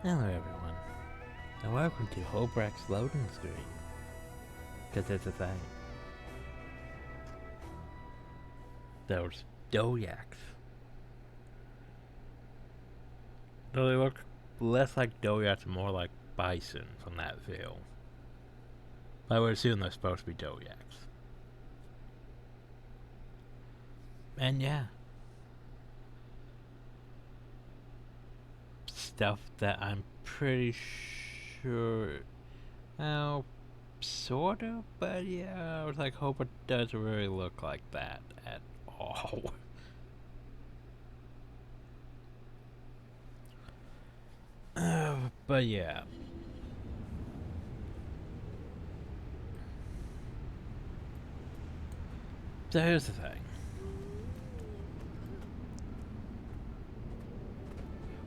Hello everyone, and welcome to Holbrack's loading screen. Cause it's a thing. Those doyaks. Though they look less like doyaks and more like bison from that film. I would assume they're supposed to be doyaks. And yeah. Stuff that I'm pretty sure, well, sort of, but yeah, I was like, hope it doesn't really look like that at all. But yeah. So here's the thing.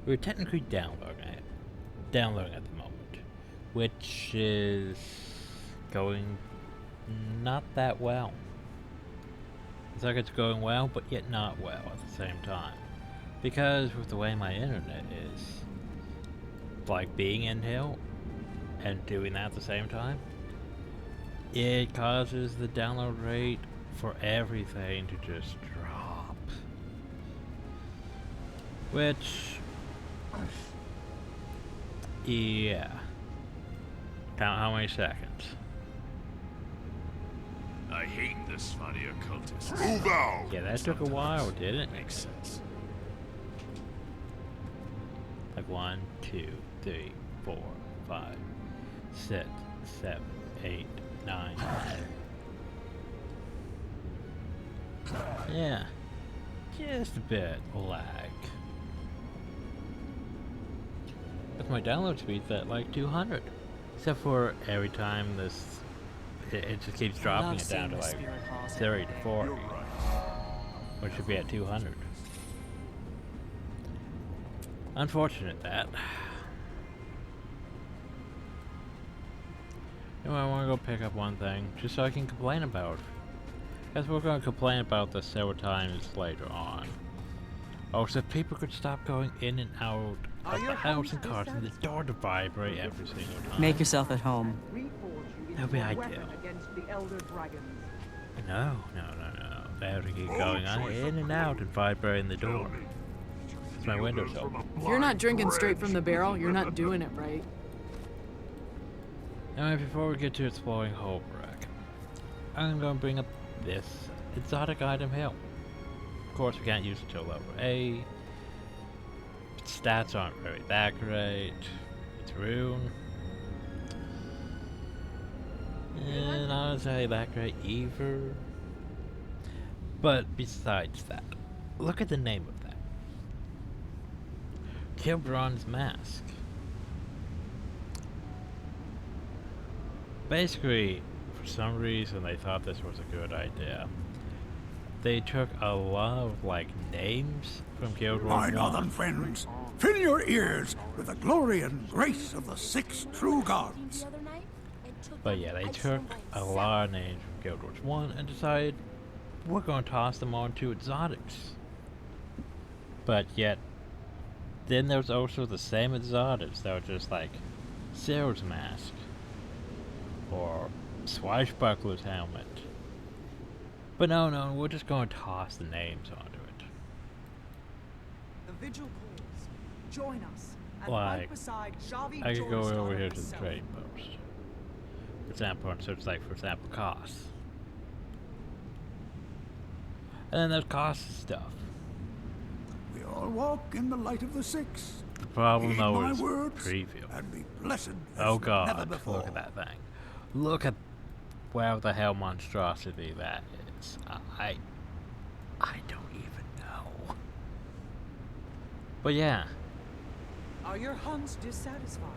We're technically downloading at the moment, which is going not that well. It's like it's going well, but yet not well at the same time. Because with the way my internet is, like being in here and doing that at the same time, it causes the download rate for everything to just drop. Which, yeah. Count how many seconds. I hate this funny occultist. Move out! Yeah, that took a while, didn't it? Makes sense. Like 1, 2, 3, 4, 5, 6, 7, 8, 9. Yeah. Just a bit lag. With my download speed's at like 200. Except for every time this, it just keeps dropping it down to like 30 to 40. Which should be at 200. Unfortunate that. Anyway, I want to go pick up one thing, just so I can complain about it. Guess we're going to complain about this several times later on. Oh, so if people could stop going in and out of the house and causing the door to vibrate every single time. Make yourself at home. That would be ideal. No. They have to keep going on in and out and vibrating the door. It's my window's open. If you're not drinking straight from the barrel, you're not doing it right. Anyway, before we get to exploring Holbrack, I'm going to bring up this exotic item here. Of course, we can't use it till level A. Stats aren't very that great. It's rune. And I don't say that great either. But besides that, look at the name of that. Kilbron's Mask. Basically, for some reason they thought this was a good idea. They took a lot of like names from Guild Wars 1. My northern friends, fill your ears with the glory and grace of the 6 true gods. But yeah, they took a lot of names from Guild Wars 1 and decided we're going to toss them onto exotics. But yet, then there's also the same exotics that were just like Sailor's Mask or Swashbuckler's Helmet. But no, we're just going to toss the names onto it. The vigil calls. Join us. And Like, right beside Shavi I could go Joristar over here to the himself. trading post. For example, and search like, for example, costs. And then there's cost stuff. We all walk in the light of the 6. The problem Heed though my is words preview. and be blessed as Oh never god, before. look at that thing. Look at where the hell monstrosity that is. I don't even know. But yeah, Are your hunts dissatisfied?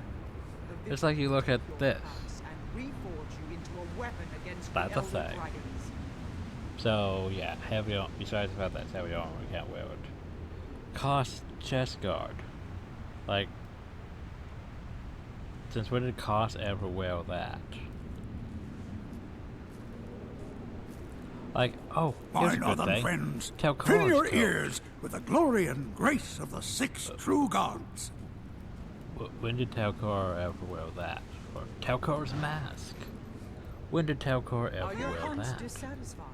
The it's like you look at vigil will this. pass and reforge you into a weapon against That's the a elder thing. dragons. So yeah, heavy armor. Besides the fact that it's heavy armor, we can't wear it. Cost chest guard. Like, since when did Cost ever wear that? Like, oh, My here's a good northern thing. friends, Tell fill Cost your to. ears with the glory and grace of the 6 true gods. When did Talcor ever wear that? Or Talcor's mask? When did Talcor Are ever your wear hunts that? dissatisfied?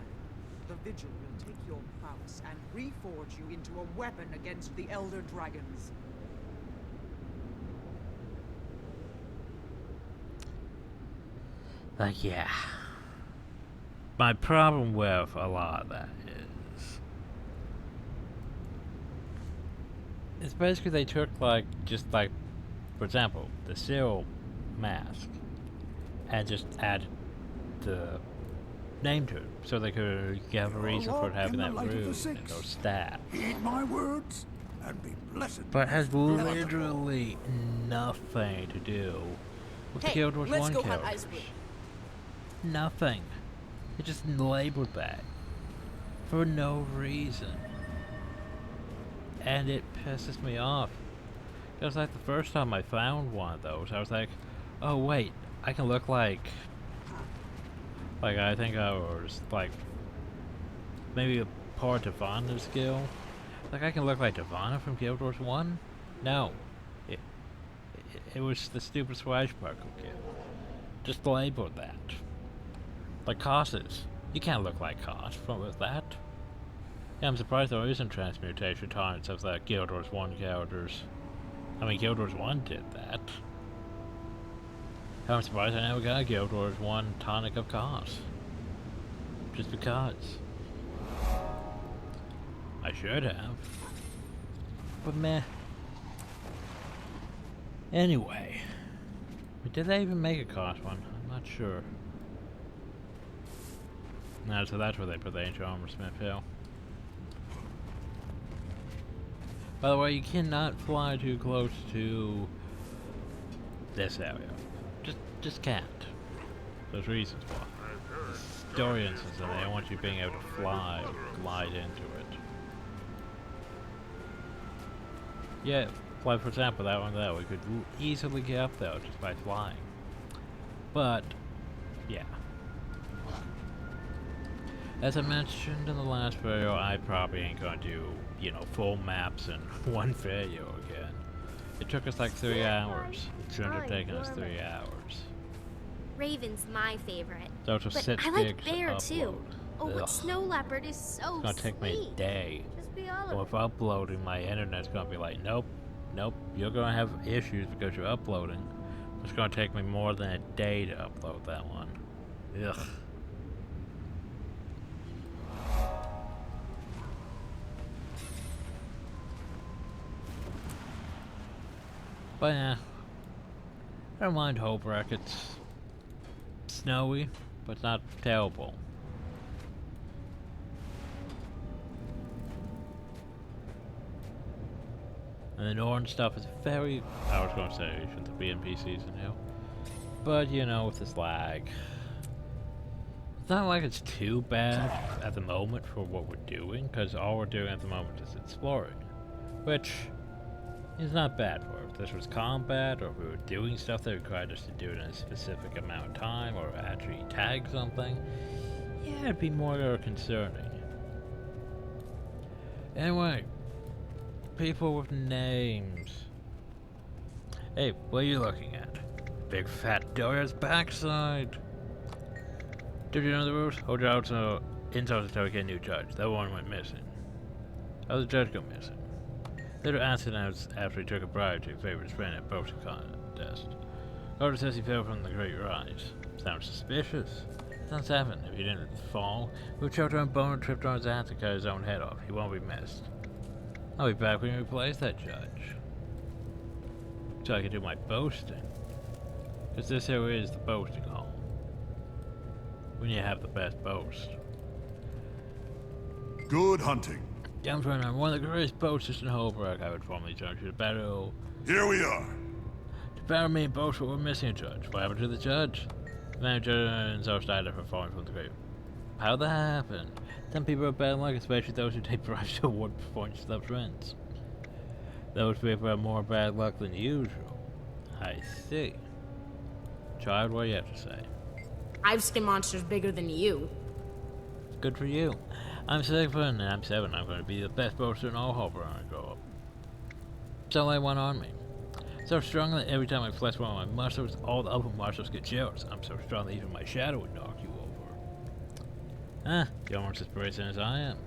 The Vigil will take your prowess and reforge you into a weapon against the Elder Dragons. Like, yeah. My problem with a lot of that is... It's basically they took, like, just like, for example, the Seal mask, and just added the name to it, so they could have a reason for it having that rune and those stats. Heed my words and be blessed. But it has Never to literally nothing to do with the Hey, Guild Wars let's 1 go hunt characters. Icewood. Nothing. It just labeled that. For no reason. And it pisses me off. It was like the first time I found one of those, I was like, oh wait, I can look like I think I was like, maybe a part of Devana's skill. Like I can look like Devana from Guild Wars 1? No. It was the stupid Swashbuckle kid. Just labeled that. Like Cosses. You can't look like Koss with that. Yeah, I'm surprised there isn't transmutation tonics of the Guild Wars 1 characters. I mean, Guild Wars 1 did that. I'm surprised I never got a Guild Wars 1 tonic of Koss. Just because. I should have. But meh. Anyway. Did they even make a Koss one? I'm not sure. No, so that's where they put the Ancient Armor Smith Hill. By the way, you cannot fly too close to this area. Just can't. There's reasons why. Story instances, and they don't want you being able to fly or glide into it. Yeah, like for example, that one there, we could easily get up there just by flying. But, yeah. As I mentioned in the last video, I probably ain't gonna do, you know, full maps in one video again. It took us like 3 hours. It shouldn't have taken us 3 hours. Raven's my favorite. So to But sit I like gigs to bear upload. too. Oh, Ugh. but snow leopard is so It's gonna take me a sweet. day. Just be all Well, of if uploading, my internet's gonna be like, nope, you're gonna have issues because you're uploading. It's gonna take me more than a day to upload that one. Ugh. But yeah, I don't mind Holbrook. It's snowy, but it's not terrible. And the Northern stuff is very, I was going to say, it shouldn't be NPCs in here. But, you know, with this lag, it's not like it's too bad at the moment for what we're doing, because all we're doing at the moment is exploring. Which is not bad for it. If this was combat, or if we were doing stuff that required us to do it in a specific amount of time, or actually tag something, yeah, it'd be more concerning. Anyway, people with names. Hey, what are you looking at? Big fat Dora's backside. Did you know the rules? Hold your out so insults until we get a new judge. That one went missing. How did the judge go missing? Little accident after he took a bribe to favor his friend at boasting contest. Carter says he fell from the great rise. Sounds suspicious. Sounds happened. If he didn't fall, we'll choked on a bone and tripped on his ass and cut his own head off. He won't be missed. I'll be back when you replace that judge. So I can do my boasting. Because this here is the boasting hall. When you have the best boast. Good hunting. James Renner, one of the greatest boasters in Holbrook. I would formally judge you to battle. Here we are. To battle me and boast, but we're missing a judge. What happened to the judge? The manager and so died for falling from the grave. How'd that happen? Some people are bad luck, especially those who take bribes to award points to their friends. Those people have more bad luck than usual. I see. Child, what do you have to say? I've skinned monsters bigger than you. Good for you. I'm 7 and I'm 7. I'm going to be the best boaster in all Holbrook when I grow up. It's only one on me. So strong that every time I flex one of my muscles, all the other muscles get jealous. I'm so strong that even my shadow would knock you over. Ah, you're almost as brazen as I am.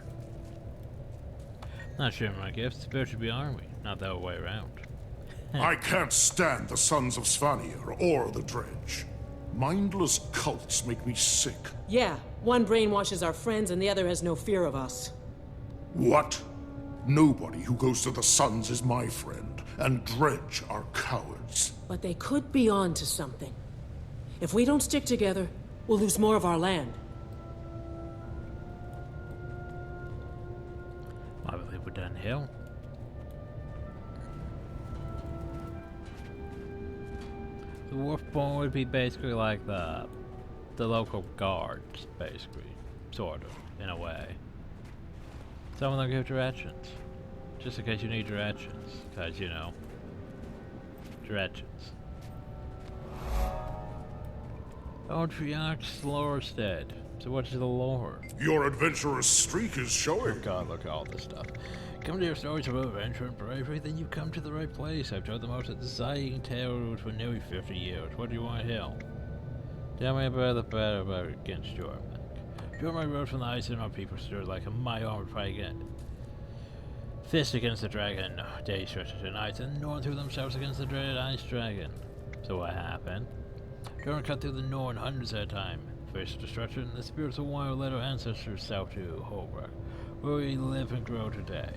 Not sharing my gifts, spirit should be army, not the other way around. I can't stand the Sons of Svanir or the Dredge. Mindless cults make me sick. Yeah, one brainwashes our friends and the other has no fear of us. What? Nobody who goes to the Sons is my friend, and Dredge are cowards. But they could be on to something. If we don't stick together, we'll lose more of our land. I believe we're downhill. The Wolfborn would be basically like the local guards, basically. Sort of, in a way. Some of them give directions. Just in case you need directions. Because, you know. Directions. Triarch's Lorestead. So what's the lore? Your adventurous streak is Oh showing. god, look at all this stuff. Come to your stories about adventure and bravery, then you've come to the right place. I've told the most exciting tales for nearly 50 years. What do you want to hear? Tell me about the battle about against Jormak. Jormak rose from the ice and our people stood like a mighty armored fight again. Fist against the dragon, day stretched to night, and Norn threw themselves against the dreaded ice dragon. So what happened? Jormak cut through the Norn hundreds at a time. Faced destruction, the spirits of wild led our ancestors south to Holbrook, where we live and grow today.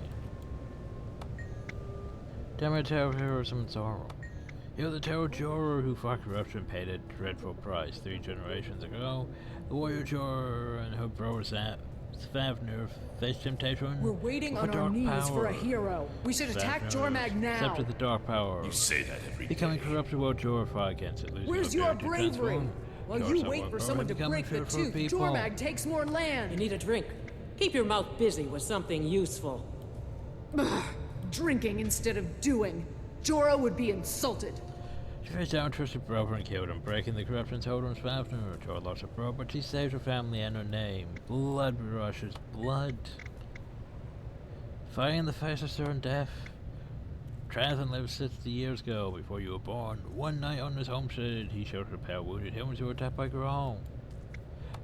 Tell me a tale of heroism and sorrow. You're the tale of Charr who fought corruption and paid a dreadful price 3 generations ago. The warrior Charr and her brother Svavnir faced temptation. We're waiting with on a our dark knees for a power. hero. We should attack Svavnir Jormag now. accepted the dark power. You say that every Becoming day. corrupted while Charr fought against it. Losing Where's the your ability to bravery? transform. While Charr you saw wait one for power someone to becoming break the fear for tooth, people. Jormag takes more You land. need a drink. Keep your mouth busy with something useful. Drinking instead of doing. Jorah would be insulted. She faced down Tristan brother and killed him, breaking the corruption's hold on Svavnir. Charr lost her brother, but she saved her family and her name. Blood rushes blood. Fighting in the face of certain death. Tranthon lived 60 years ago, before you were born. One night on his homestead, he showed her pale wounded humans who were attacked by Grong.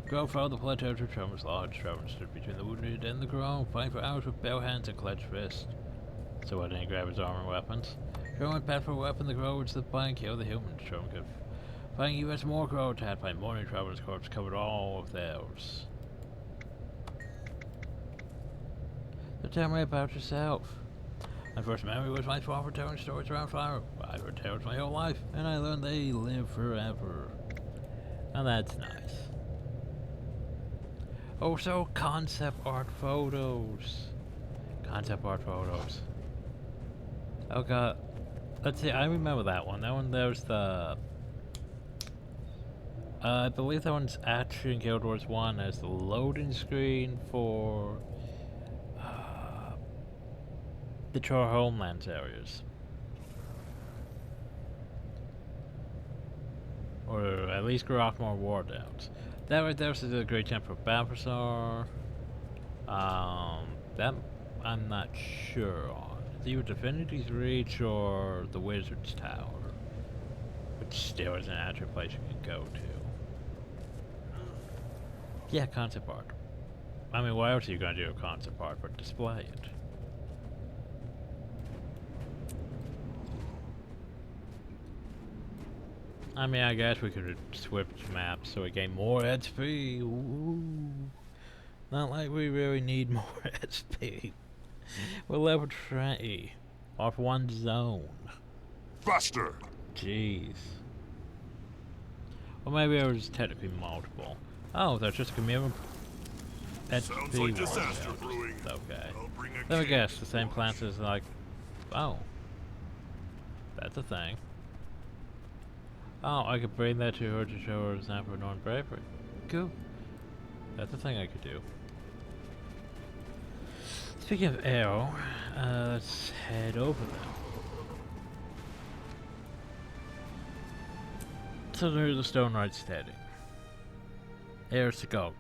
Grong followed the plateau to Trevor's lodge. Trevor stood between the wounded and the Grong, fighting for hours with bare hands and clenched fists. So why didn't he grab his armor and weapons? Trevor went back for a weapon. The Grong would slip by and kill the humans. Trevor could fighting U.S. more Grong attacked by morning. Trevor's corpse covered all of theirs. So tell me about yourself. My first memory was my father telling stories around fire. I've heard tales my whole life, and I learned they live forever. Now that's nice. Also, concept art photos. Concept art photos. Oh god. Let's see, I remember that one. That one, there's the... I believe that one's actually in Guild Wars 1 as the loading screen for... the Charr Homelands areas. Or at least Grokmore War Downs. That right there is the Great Temple of Balthasar. That I'm not sure on. It's either Divinity's Reach or the Wizard's Tower. Which still is an actual place you can go to. Yeah, concept art. I mean, what else are you gonna do with concept art but display it? I mean, I guess we could have switched maps so we gain more XP. Ooh. Not like we really need more XP. We're level 20 off one zone. Bastard! Jeez. Well, maybe it was technically multiple. Oh, that's just a commune. Sounds XP like disaster brewing. Okay. I'll bring a Let me keg. guess, the same plants as like... Oh. That's a thing. Oh, I could bring that to her to show her example of Norn bravery. Cool. That's a thing I could do. Speaking of arrow, let's head over there. So there's the stone right steady. There's the Golgan.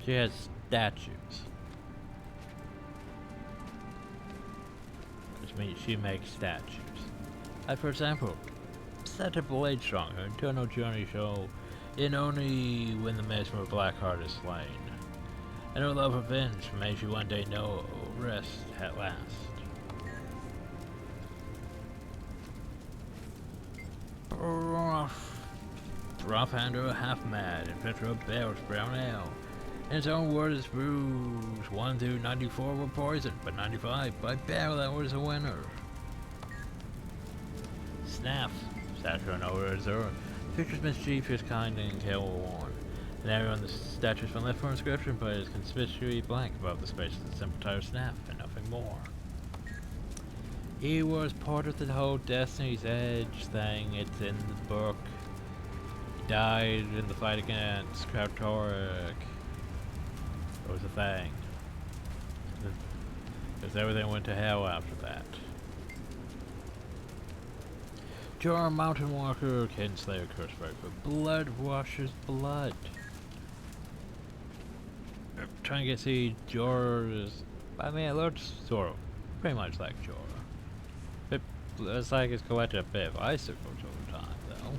She has statues. Which means she makes statues. Like for example, set a blade stronger, internal journey show in only when the master of Blackheart is slain. And her love of revenge makes you one day know rest at last. Rough-hander, half-mad, and Petro Bell's brown ale. In his own words, brews 1 through 94 were poisoned, but 95 by barrel that was a winner. Snap, statue on over reserve, features mischievous, kind, and careworn. An area on the statue's been left for inscription, but is conspicuously blank above the space of the simple title Snap, and nothing more. He was part of the whole Destiny's Edge thing. It's in the book. He died in the fight against Krautoric. It was a thing. Because everything went to hell after that. Charr, Mountain Walker, Kinslayer, Curseburger. Blood washes blood. I'm trying to see Jorah's. I mean, it looks sort of pretty much like Jorah. It's like it's collected a bit of icicles over time, though.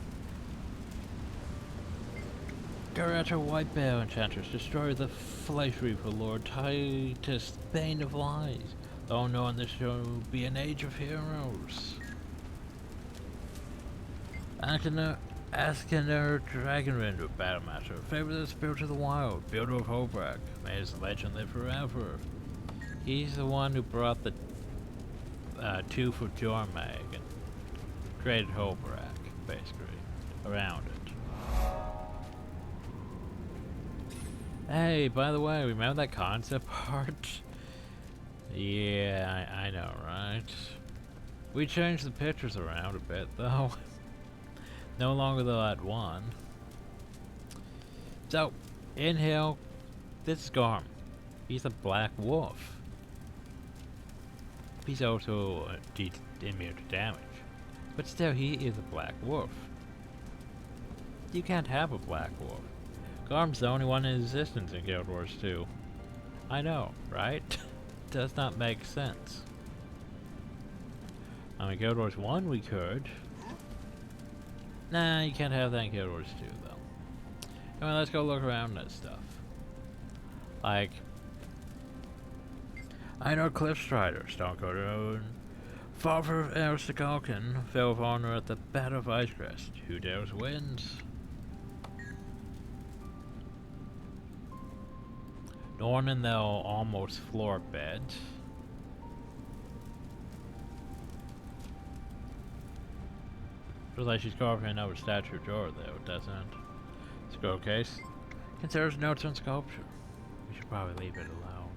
Garata White Bear Enchanters destroy the Flesh Reaper Lord Titus, Bane of Lies. Oh no, in this show will be an age of heroes. Askaner Dragonrender Battlemaster, favorite of the Spirit of the Wild, builder of Hobrak, may his legend live forever. He's the one who brought the Tooth of Jormag and created Hobrak, basically, around it. Hey, by the way, remember that concept art? Yeah, I know, right? We changed the pictures around a bit, though. No longer the at one. So, inhale. This is Garm. He's a black wolf. He's also immune to damage. But still, he is a black wolf. You can't have a black wolf. Garm's the only one in existence in Guild Wars 2. I know, right? Does not make sense. I mean, Guild Wars 1 we could. Nah, you can't have that in Guild Wars 2, though. Anyway, let's go look around at stuff. Like, I know Cliffstrider, Stonecoat Road, Father of Aristogalcan, fell of honor at the Battle of Icecrest. Who dares wins? Nornan, they'll almost floor bed. Looks like she's carving another statue of Jorah, though, doesn't it? Scroll case. Considers notes on sculpture. We should probably leave it alone.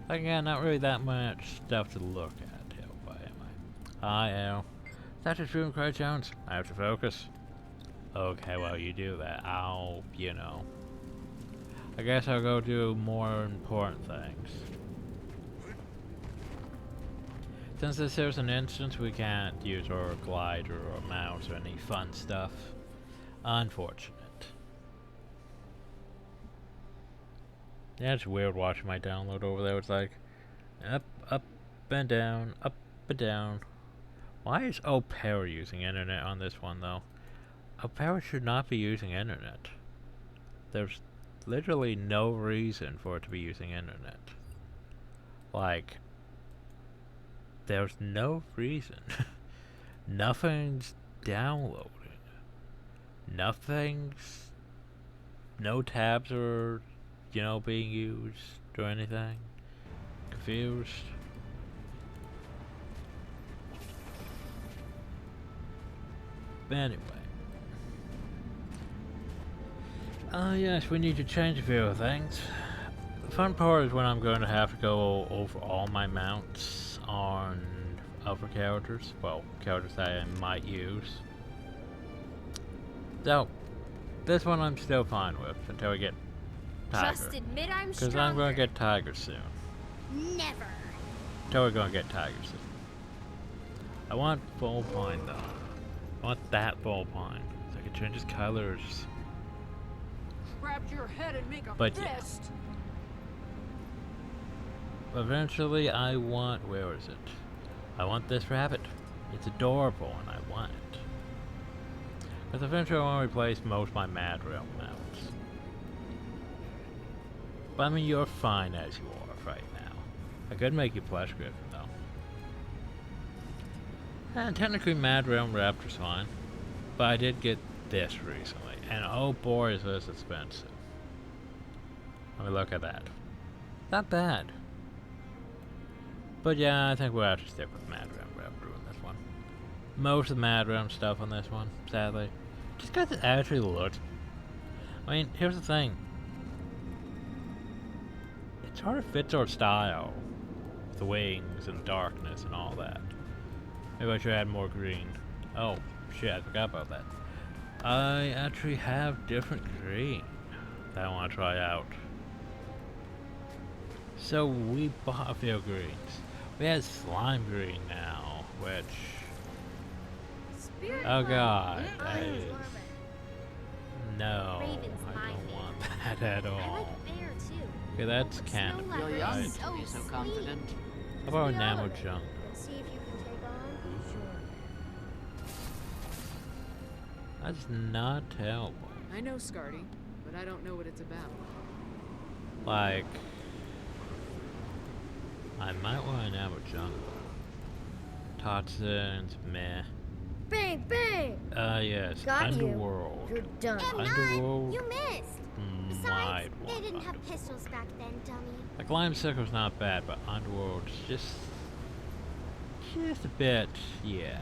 Like, again, not really that much stuff to look at, by anyway. Hi, Al. Statue's shooting Craig Jones. I have to focus. Okay, well, you do that. I'll, you know. I guess I'll go do more important things. Since this is an instance, we can't use our glider or mouse or any fun stuff. Unfortunate. Yeah, it's weird watching my download over there. It's like, up, and down, up, and down. Why is Opera using internet on this one, though? Opera should not be using internet. There's literally no reason for it to be using internet. Like, there's no reason. Nothing's downloading. Nothing's... No tabs are, you know, being used or anything. Confused. But anyway. Yes, we need to change a few things. The fun part is when I'm going to have to go over all my mounts on other characters. Well, characters that I might use. So, this one I'm still fine with until we get Tiger. Just admit I'm Because I'm going to get Tiger soon. Never. Until we're going to get Tiger soon. I want full pine though. I want that full pine. So I can change his colors. Grab your head and make a But yeah. fist. eventually I want, where is it? I want this rabbit. It's adorable and I want it. Because eventually I want to replace most of my Mad Realm mounts. But I mean, you're fine as you are right now. I could make you Flesh Griffin though. And technically Mad Realm Raptor's fine. But I did get this recently. And oh boy is this expensive. Let me look at that. Not bad. But yeah, I think we'll have to stick with Mad Realm Raptor in this one. Most of the Mad Realm stuff on this one, sadly. Just because it actually looks... I mean, here's the thing. It sort of fits our style. The wings and darkness and all that. Maybe I should add more green. Oh, shit, I forgot about that. I actually have different green that I want to try out. So we bought a few greens. We have slime green now, which... Oh god, that is... No, I don't want that at all. Okay, that's canon, You're young right? to be so confident. How about enamel junk? See if you can take on. That's not terrible. I know Scardy, but I don't know what it's about. Like... I might want enamel junk. Toxins, meh. Bang, bang! Yes, Got Underworld. you. You're done. Underworld. You missed. Besides, Might they want didn't have Underworld. pistols back then, dummy. Like Lime Circle's not bad, but Underworld's just a bit, yeah.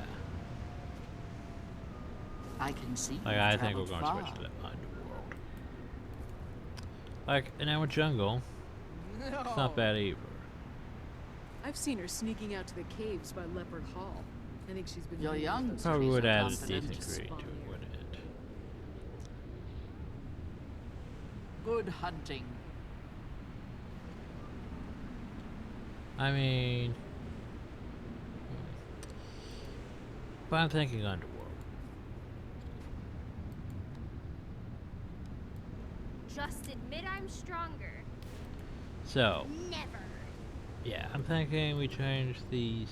I can see. Like I think we're going to switch to the Underworld. Like Enamel Jungle, it's not bad either. I've seen her sneaking out to the caves by Leopard Hall. I think she's been. You're hanging young. with those Probably would so add a confident. decent green to it, wouldn't it? Good hunting. I mean, but I'm thinking Underworld. Just admit I'm stronger. So, Never. yeah, I'm thinking we change these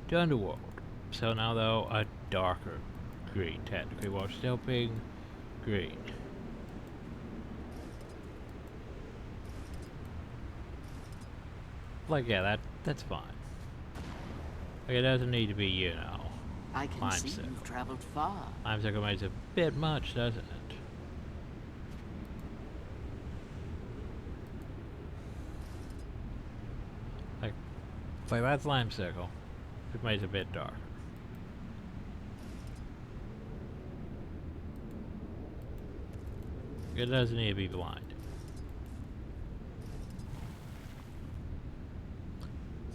to Underworld. So now though, a darker green technically, while still being green. Like yeah, that's fine. Like it doesn't need to be, you know, I can Lime see Circle. you've traveled far. Lime Circle makes a bit much, doesn't it? Like that's Lime Circle. It makes it a bit dark. It doesn't need to be blind.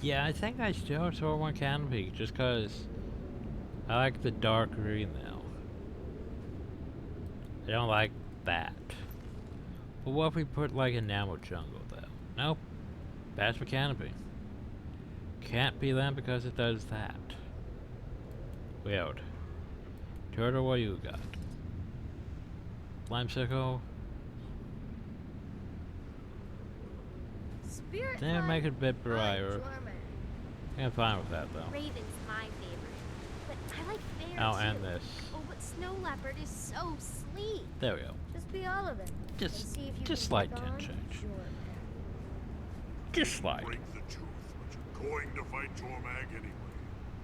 Yeah, I think I still saw one canopy just cause I like the dark green now. I don't like that. But what if we put like enamel jungle though? Nope. That's for canopy. Can't be them because it does that. Weird. Turtle, what you got? Lime Circle? Spirit Then make it a bit brighter. Dormer. I'm fine with that though. Raven's my favorite. But I like bear Oh, too. and this. Oh, but snow leopard is so sleek. There we go. Just be all of it. And Just see if you can slight take tint on change. Dormer. Just slight. Break the tooth, but you're going to fight Tormag anyway.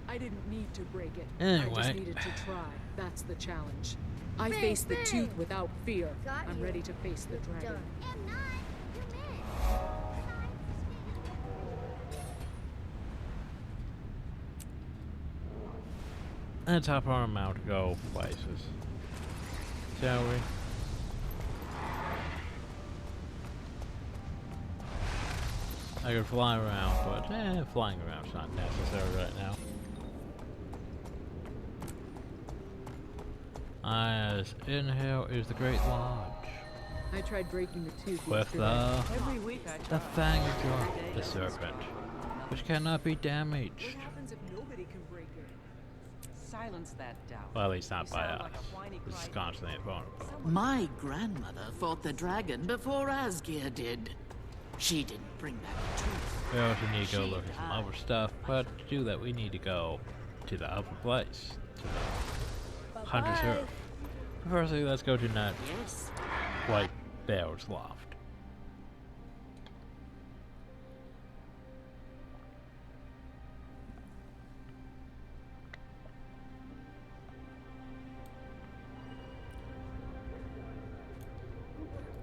I didn't need to break it. I Anyway. just needed to try. That's the challenge. I Bang, face the bang. tooth without fear. Got I'm you. ready to face the dragon. Done. M9, you missed. Let's hop on a mount to go places. Shall we? I could fly around, but flying around's not necessary right now. As in here is the Great Lodge. I tried breaking the tooth With yesterday. Every week I the try. Fang of Charr, the serpent, which cannot be damaged. What happens if nobody can break it? Silence that doubt. Well, at least not You by sound us. like a whiny This is cry. constantly vulnerable. My grandmother fought the dragon before Asgeir did. She didn't bring back the truth. We also need to go look at some other stuff, but to do that we need to go to the upper place, to the Hunter's Earth. Firstly, let's go to that Yes. White Bear's Loft.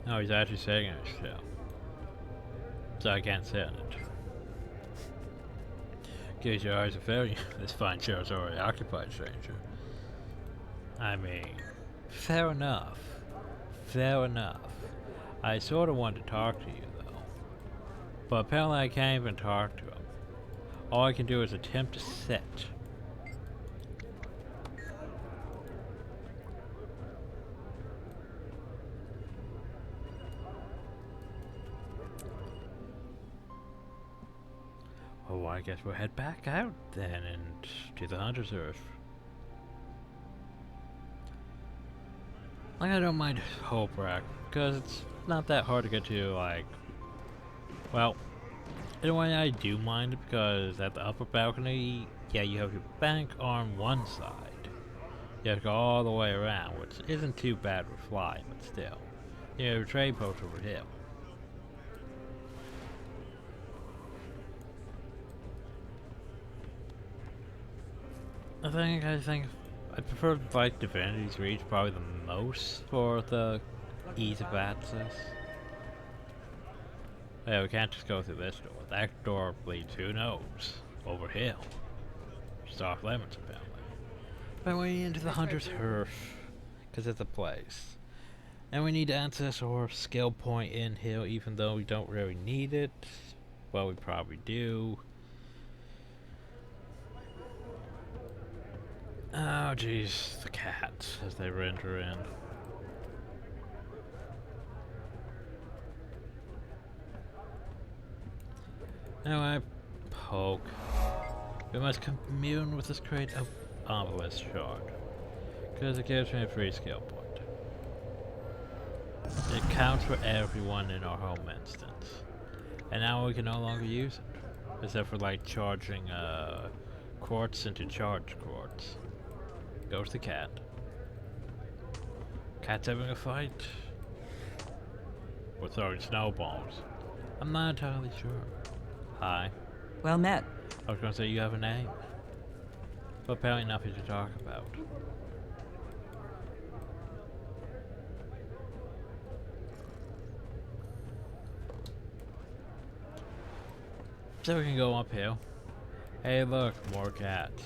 Oh, he's actually sitting in his shell. So I can't sit in it. In case your eyes are failing, this fine chair is already occupied, stranger. I mean, fair enough. Fair enough. I sort of want to talk to you, though. But apparently I can't even talk to him. All I can do is attempt to sit. Oh, I guess we'll head back out then and to the Hunter's Earth. Like, I don't mind Hoperak, because it's not that hard to get to, like... Well, in a way I do mind it, because at the upper balcony, yeah, you have your bank on one side. You have to go all the way around, which isn't too bad for flying, but still. You have a trade post over here. I think I prefer like Divinity's Reach probably the most for the ease of access. Yeah, we can't just go through this door. That door leads, who knows, over here. Just off limits apparently. But we into the Hunter's Earth, because it's a place. And we need to access our skill point in here, even though we don't really need it. Well, we probably do. Oh jeez, the cats as they render in. Anyway, poke. We must commune with this crate of obelisk shard, because it gives me a free skill point. It counts for everyone in our home instance, and now we can no longer use it, except for like charging quartz into charged quartz. Goes the cat. Cat's having a fight. We're throwing snowballs. I'm not entirely sure. Hi. Well met. I was gonna say you have a name. But apparently nothing to talk about. So we can go up here. Hey look, more cats.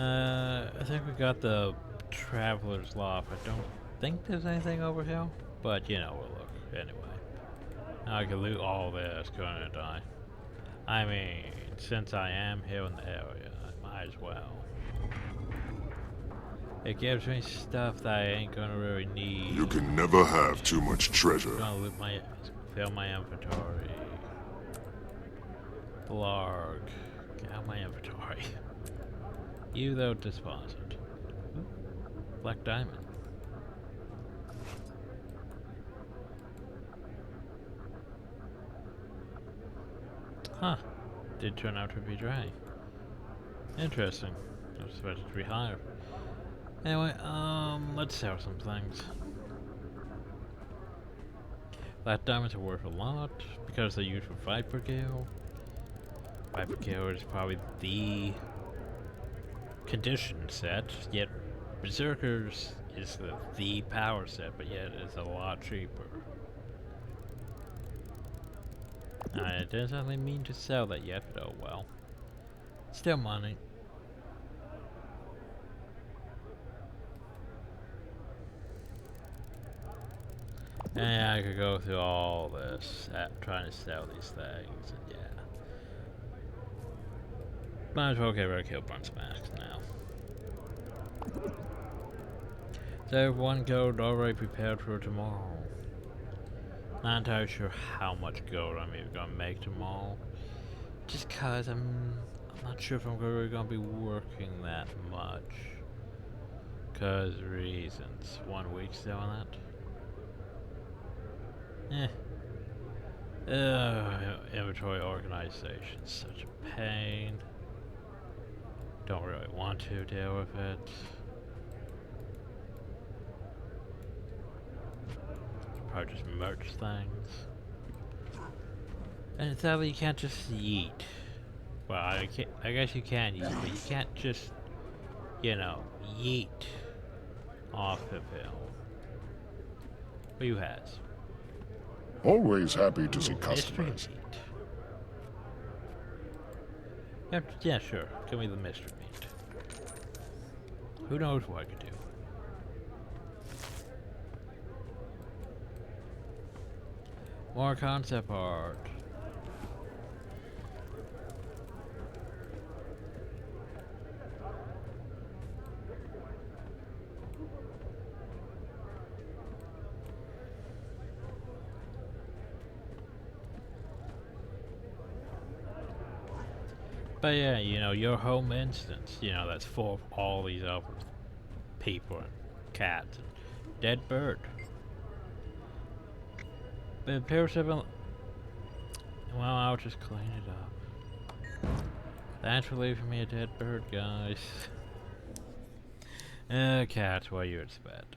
I think we got the Traveler's Loft. I don't think there's anything over here, but you know, we'll look anyway. Now I can loot all this, gonna die. I mean, since I am here in the area, I might as well. It gives me stuff that I ain't gonna really need. You can never have too much treasure. I'm gonna fill my inventory. Blarg. Get out my inventory. You though deposit. Black diamond. Huh. Did turn out to be dry. Interesting. I was expected to be higher. Anyway, let's sell some things. Black diamonds are worth a lot because they're used for Viper Gale. Viper Gale is probably the condition set, yet Berserkers is the power set, but yet it's a lot cheaper. I didn't really mean to sell that yet, but oh well. Still money. And I could go through all this, trying to sell these things, and yeah. Might as well get rid of Killburn's mask now. So one gold already prepared for tomorrow. Not entirely sure how much gold I'm even gonna make tomorrow. Just cause I'm not sure if I'm really gonna be working that much. Cause reasons. 1 week still on that. Inventory organization, such a pain. Don't really want to deal with it. Probably just merch things. And sadly, you can't just yeet. Well, I guess you can yeet, but you can't just, you know, yeet off of him. Who has? Always happy to see Mystery customers. meat. Yeah, sure. Give me the mystery meat. Who knows what I could do? More concept art. But yeah, you know, your home instance, you know, that's full of all these other people and cats and dead bird. But it appears to have been... Well, I'll just clean it up. Thanks for leaving me a dead bird, guys. Cats, what do you expect?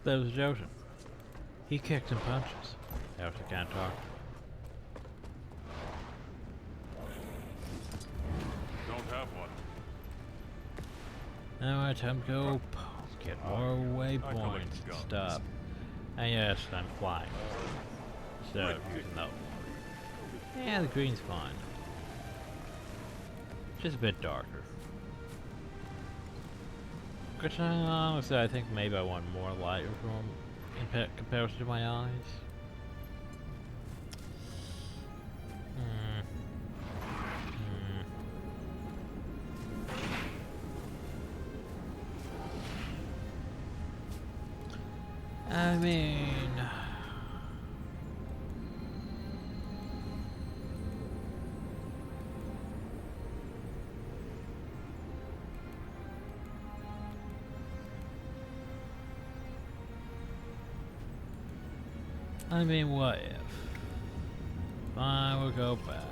That was Joseph. He kicks and punches. Else I can't talk. Don't have one. Alright, time to go get more waypoints and stuff. And yes, I'm flying. Instead of using that one. Yeah, the green's fine. Just a bit darker. Which honestly, I think maybe I want more light from in comparison to my eyes. I mean... what if? Fine, we'll go back.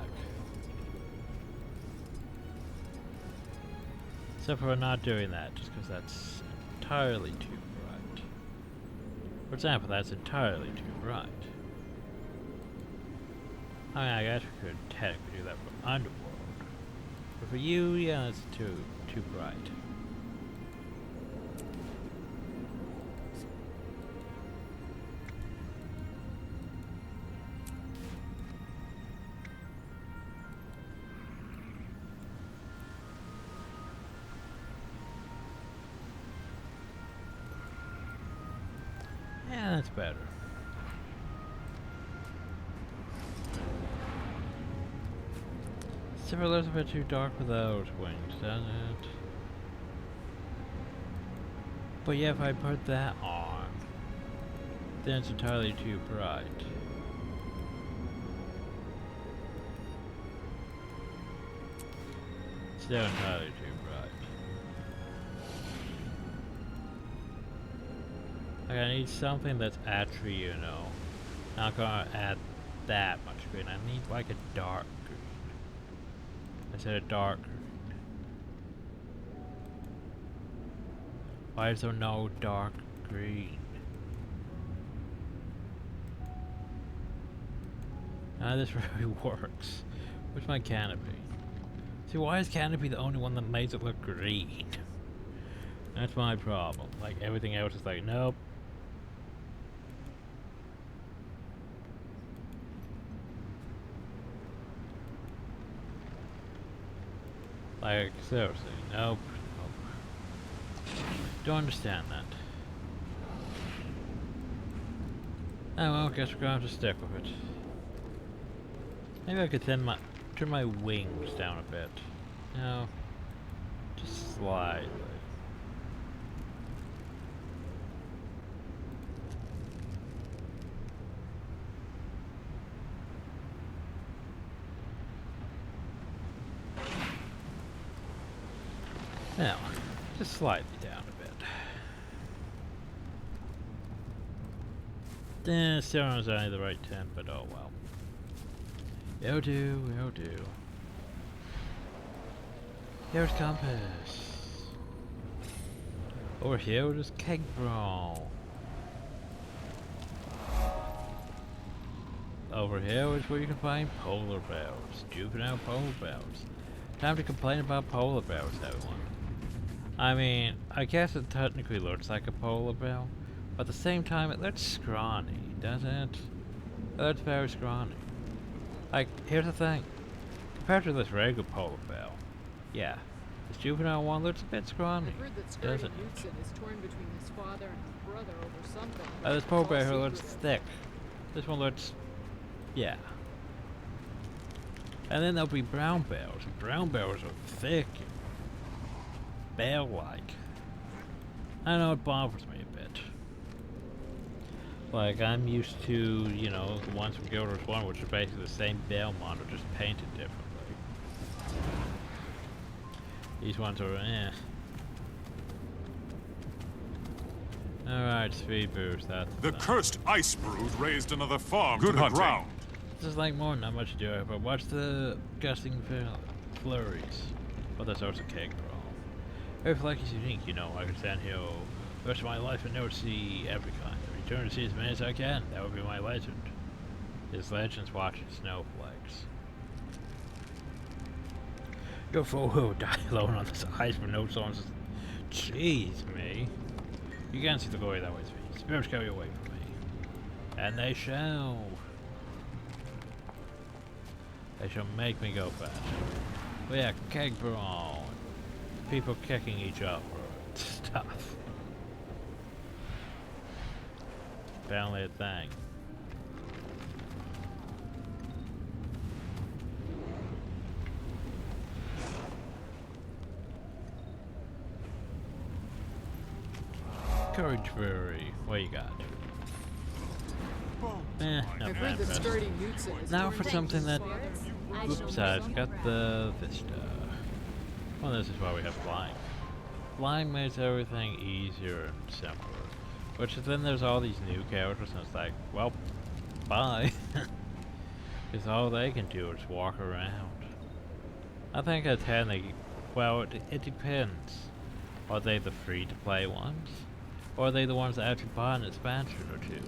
Except for not doing that, just because that's entirely too bright. For example, that's entirely too bright. I mean, I guess we could technically do that for Underworld. But for you, yeah, it's too bright. Yeah, that's better. It's a little bit too dark with those wings, doesn't it? But yeah, if I put that on, then it's entirely too bright. Still entirely too bright. Like, I need something that's actually, you know, not gonna add that much green. I need like a dark green. Instead of dark green. Why is there no dark green? None of this really works. Where's my canopy? See, why is canopy the only one that makes it look green? That's my problem. Like, everything else is like, nope. Like, seriously, nope. Don't understand that. Oh well, guess we're gonna have to stick with it. Maybe I could turn my wings down a bit. No, just slightly. Now, just slightly down a bit. Still not only the right temp, but oh well. It'll do, it'll do. Here's compass. Over here is keg brawl. Over here is where you can find polar bears, juvenile polar bears. Time to complain about polar bears, everyone. I mean, I guess it technically looks like a polar bear, but at the same time it looks scrawny, doesn't it? It looks very scrawny. Like, here's the thing. Compared to this regular polar bear, yeah, this juvenile one looks a bit scrawny, I've heard that Sturdy doesn't it? Knudsen is torn between his father and his brother over something. This polar bear It's here all looks secret. thick. This one looks, yeah. And then there'll be brown bears. And brown bears are thick and bear-like. I know it bothers me a bit. Like, I'm used to, you know, the ones from Guild Wars 1, which are basically the same bear model, just painted differently. These ones are, Alright, speed boost, that's The thing. cursed ice brood raised another farm to Good the hunting. ground. This is like more, not much to do, but watch the gusting flurries. But there's also keg brawl. Every flag is unique, you know. I could stand here the rest of my life and never see every kind. I return to see as many as I can. That would be my legend. His legend's watching snowflakes. Your foe will die alone on this ice for no songs. Jeez, me. You can't see the glory that waits for me. Spirits carry away from me. And they shall. They shall make me go faster. But yeah, keg brawl. People kicking each other. Stuff. Apparently a thing. Courage Fury. What you got? Not I've bad, heard that but- Sturdy Knudsen is Now torn for between something his that- father and his I Oops, shall I've got the Vista. Well, this is why we have flying. Flying makes everything easier and simpler. Which then there's all these new characters and it's like, well, bye. Because all they can do is walk around. I think at 10 they, well, it depends. Are they the free-to-play ones? Or are they the ones that actually buy an expansion or two?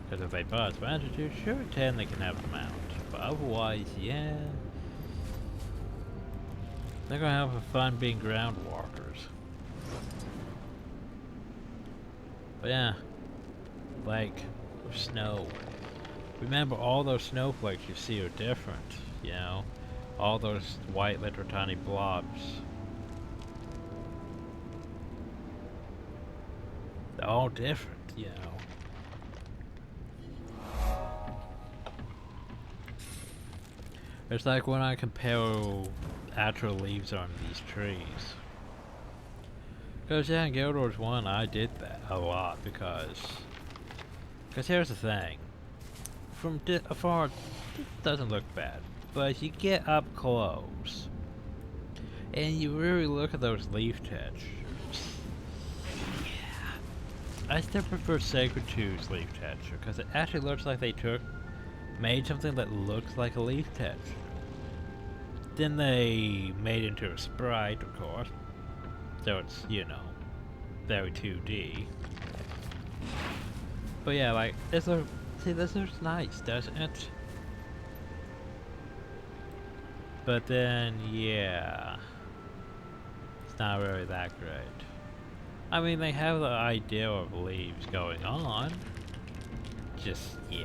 Because if they buy an expansion or two, sure, at 10 they can have them out. But otherwise, yeah. They're gonna have fun being ground walkers. But yeah. Like, with snow. Remember, all those snowflakes you see are different, you know? All those white little tiny blobs. They're all different, you know? It's like when I compare actual leaves on these trees. Because yeah, in Guild Wars 1 I did that a lot because here's the thing. From afar, it doesn't look bad. But as you get up close, and you really look at those leaf textures, yeah. I still prefer Sacred 2's leaf texture, because it actually looks like they made something that looks like a leaf texture. Then they made it into a sprite, of course. So it's, you know, very 2D. But yeah, like, this looks nice, doesn't it? But then, yeah, it's not really that great. I mean, they have the idea of leaves going on. Just, yeah.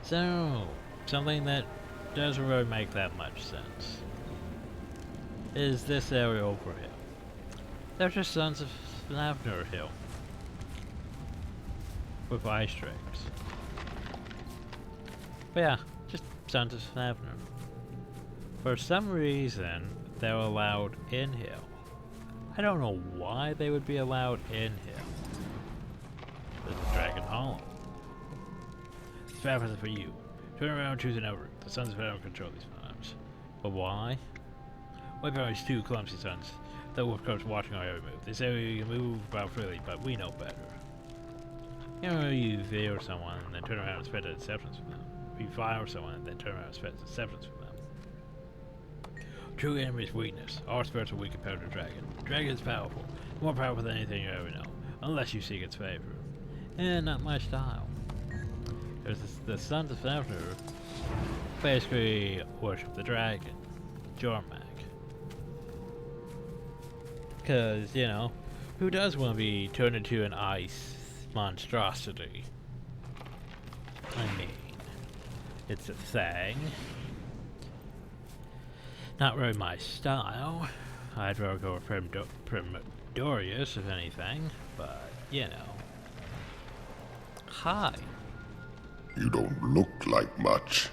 So, something that doesn't really make that much sense is this area over here. They're just Sons of Snavner Hill with ice drakes. But yeah, just Sons of Snavner. For some reason, they're allowed in here. I don't know why they would be allowed in here. There's a Dragon Hollow. It's fabulous for you. Turn around and choose another route. The Sons of Snavner control these ours. But why? My parents two clumsy sons that were of course watching our every move. They say we can move about freely, but we know better. You know, you veer someone and then turn around and expect acceptance from them. You fire someone and then turn around and expect acceptance from them. True enemy's weakness. Our spirits are weak compared to the dragon. The dragon is powerful. More powerful than anything you ever know. Unless you seek its favor. And not my style. There's the sons of Fafnir basically worship the dragon. Jormak. Because, you know, who does want to be turned into an ice monstrosity? I mean, it's a thing. Not really my style. I'd rather go with Primdorius, if anything, but, you know. Hi. You don't look like much.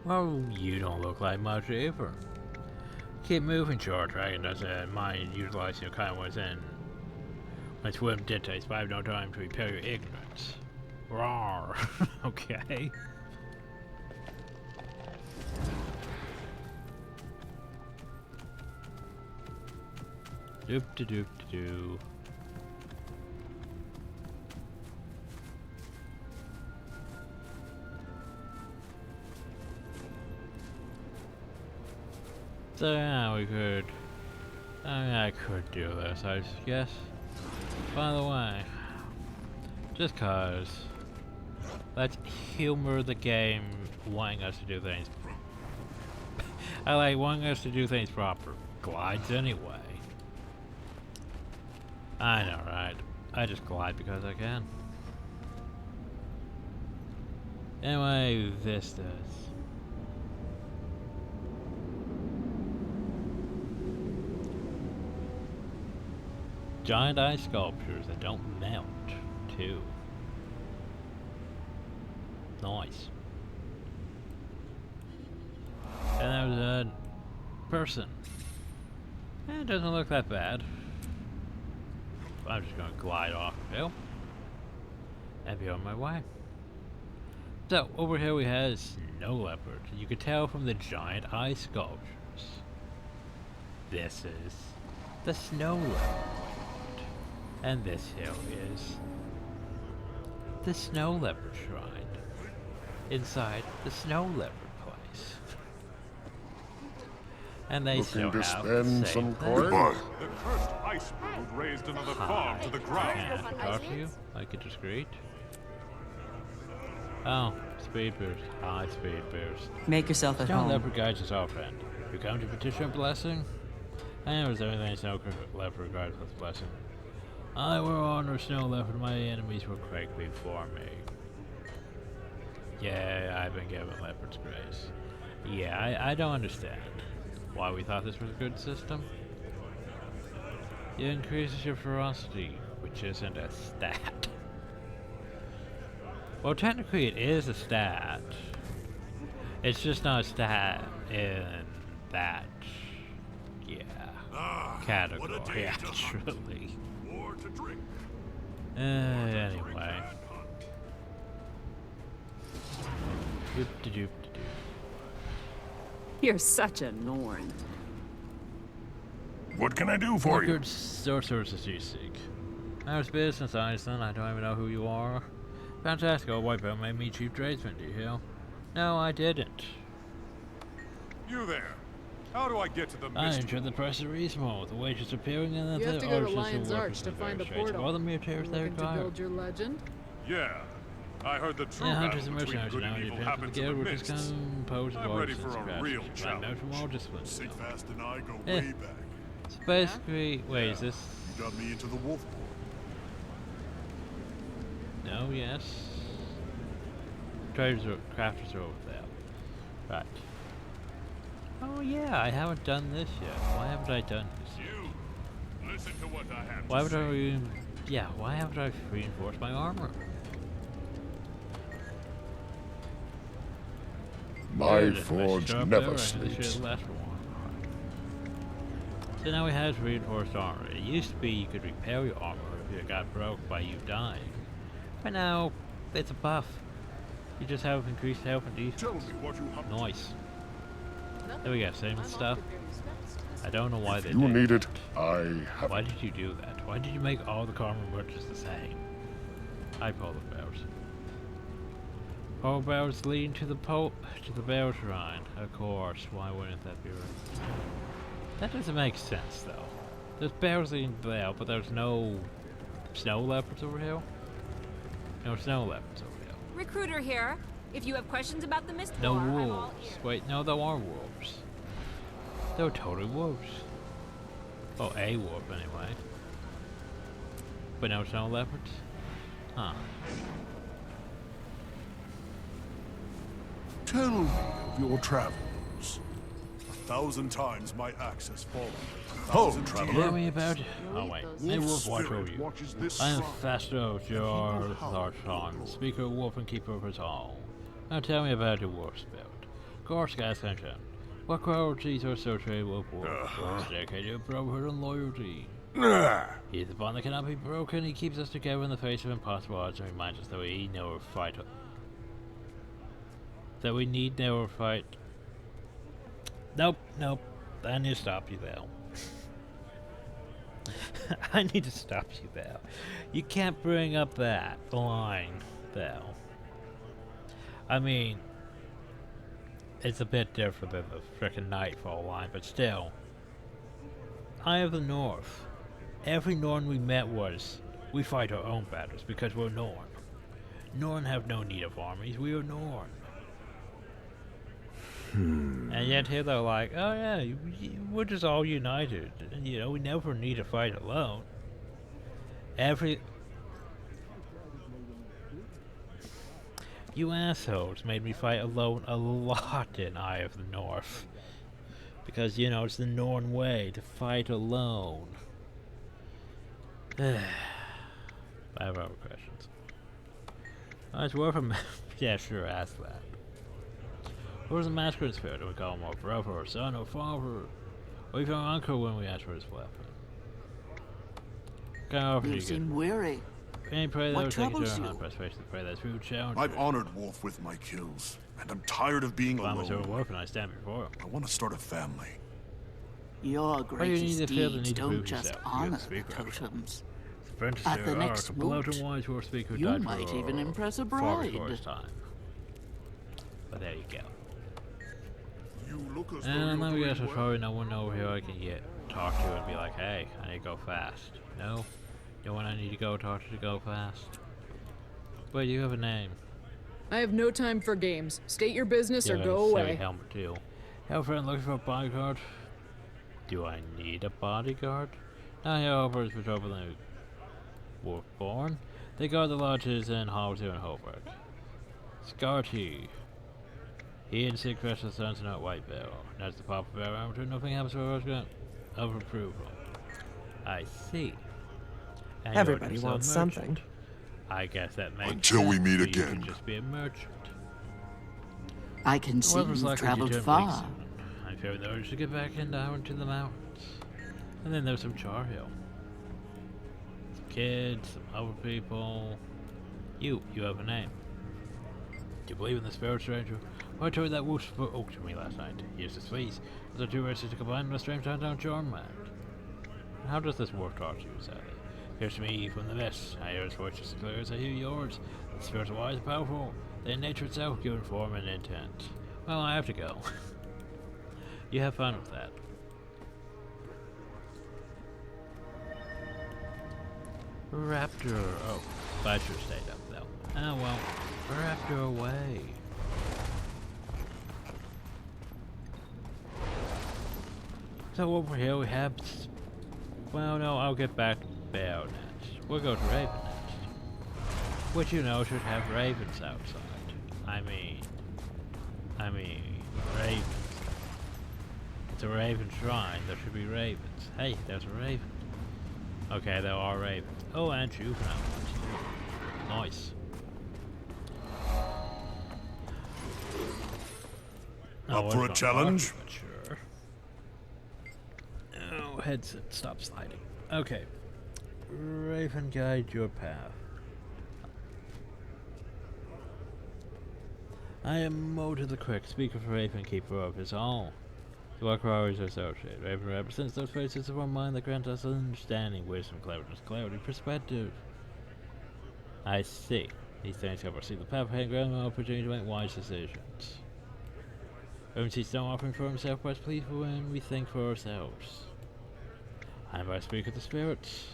Well, you don't look like much either. Keep moving, Charr. Dragon doesn't mind utilizing your kind words in when its whim dictates, but I have no time to repair your ignorance. Rawr. Okay. Doop-de-doop-de-doo. So yeah, we could... I could do this, I guess. By the way, just cause, let's humor the game wanting us to do things. I like wanting us to do things proper. Glides anyway. I know, right? I just glide because I can. Anyway, vistas. Giant ice sculptures that don't melt, too. Nice. And there was a person. It doesn't look that bad. I'm just gonna glide off of him and be on my way. So, over here we have snow leopard. You can tell from the giant ice sculptures. This is the snow leopard. And this here is the snow leopard shrine inside the snow leopard place. And they still have spend some coin? The cursed ice brood raised another farm to the ground. Can I talk to you? Like a discreet? Oh, speed boost. High speed boost. Make yourself at Snow home. leopard guides us our friend. You come to petition a blessing? And was everything snow leopard guides with blessing. I will honor snow leopard, my enemies will quake before me. Yeah, I've been given leopard's grace. Yeah, I don't understand why we thought this was a good system. It increases your ferocity, which isn't a stat. Well, technically it is a stat. It's just not a stat in that, category, actually. Anyway. Doop-de-doop-de-doo. You're such a Norn. What can I do for What you? good services do you seek? I was business, Einstein. I don't even know who you are. Fantastic. Old white belt made me chief tradesman, do you hear? No, I didn't. You there. How do I get to the I mist? entered the price of reasonable. The wages appearing in the You have to go to orders Lion's of Arch to find the negotiations. portal. All the militaries they Looking to require. build your legend? Yeah. I heard the true Yeah, battle hunters and between mercenaries good now and evil depends on the happens in guild, the which is mists. composed of I'm all ready since for a crashes. real I know challenge. from all disciplines. so. Fast and I go Eh. way back. So basically, wait, is this? You got me into the wolf board. No, yes. Crafters are over there. Right. Oh yeah, I haven't done this yet. Why haven't I done this yet? You listen to what I have Why to would say. why haven't I reinforced my armor? My Good, forge show up never there, I think this sleeps. should last for a while. So now we have reinforced armor. It used to be you could repair your armor if it got broke by you dying. But now, it's a buff. You just have increased health and defense. Tell me what you have. Nice. There we go, same stuff. I don't know why they You did need it, that. I have Why did you do that? Why did you make all the common merchants the same? Hi, polar bears. Polar bears leading to the bear shrine. Of course, why wouldn't that be right? That doesn't make sense, though. There's bears leading there, but there's no snow leopards over here? No snow leopards over here. Recruiter here. If you have questions about the mist No war, I'm all wolves. ears. Wait, no, there are wolves. There were totally wolves. Oh, a wolf anyway. But no snow leopards? Huh. Tell me of your travels. 1,000 times my axe has fallen. Ho, traveler. Tell me about it. Oh wait, may wolf watch over you. Watches this I am shrine. Faster of your Zarchon, speaker of wolf and keeper of us all. Now tell me about your war spirit. Of course, guys, attention. What qualities are associated with wolf? It's dedicated to brotherhood and loyalty. He is the bond that cannot be broken. He keeps us together in the face of impossible odds and reminds us that we never fight. That we need never fight. Nope. I need to stop you there. I need to stop you there. You can't bring up that line there. I mean, it's a bit different than the frickin' Nightfall line, but still. Eye of the North. Every Norn we met was, we fight our own battles because we're Norn. Norn have no need of armies, we are Norn. And yet here they're like, oh yeah, we're just all united. And, you know, we never need to fight alone. You assholes made me fight alone a lot in Eye of the North. Because, you know, it's the Norn way to fight alone. I have other questions. Oh, it's worth a yeah, sure, ask that. What was the masculine spirit? Do we call him our brother, or son, or father? Or even our uncle when we ask for his weapon? You seem weary. Any prey that What would take troubles his you? hunt, press face to prey that's food challenge. I've honored Wolf with my kills, and I'm tired of being I'm a alone. wolf and I stand before him. I want to start a family. Your Why do you need greatest to feel the deeds need to don't prove just yourself? You're the honor the speaker. totems. Apprentice At the to next a bloated moot, wise war speaker you died might for even impress a far bride. before his time. But there you go. You look as though And you're let me guess, doing there's well. probably no one over here I can talk to and be like, hey, I need to go fast. No? No one I need to go talk to go fast. Wait, you have a name. I have no time for games. State your business or go away. Helmet too. Hello friend, looking for a bodyguard? Do I need a bodyguard? Now here over is patrol than were born. They guard the lodges and halls here in Holbrook. Scarty. He and Sig crush the sons and not White Barrel. That's the Papa Barrel amateur. Nothing happens for us of approval. I see. And Everybody you're wants just a merchant. something. I guess that makes Until we sense, meet so you again. could just be a merchant. I can see Whoever's you've likely to traveled join far. Blake soon. I fear the urge to get back into the mountains. And then there's some Charr Hill. Some kids, some other people. You have a name. Do you believe in the spirit stranger? Well, I told you that wolf spoke to me last night. He used to squeeze. Those are two races to combine in a strange town down Charmland. How does this wolf talk to you, Sally? Here's me from the mist. I hear his voice just as clear as I hear yours. The spirits are wise and powerful. They in nature itself given form and intent. Well, I have to go. You have fun with that. Raptor. Oh, I should have stayed up though. Oh well. Raptor away. So over here we have. Well, no, I'll get back to Bear next. We'll go to Raven next. Which you know should have ravens outside. I mean, ravens. It's a raven shrine. There should be ravens. Hey, there's a raven. Okay, there are ravens. Oh, and juvenile ones too. Nice. Up for a challenge? Sure. Oh, headset, stop sliding. Okay. Raven, guide your path. I am Mo to the Quick, speaker for Raven, keeper of his all. To what qualities are associated? Raven represents those faces of our mind that grant us understanding, wisdom, cleverness, clarity, perspective. I see. These things help us see the path ahead, grant an opportunity to make wise decisions. Raven sees no offering for himself, but is pleased when we think for ourselves. I invite to speak of the spirits.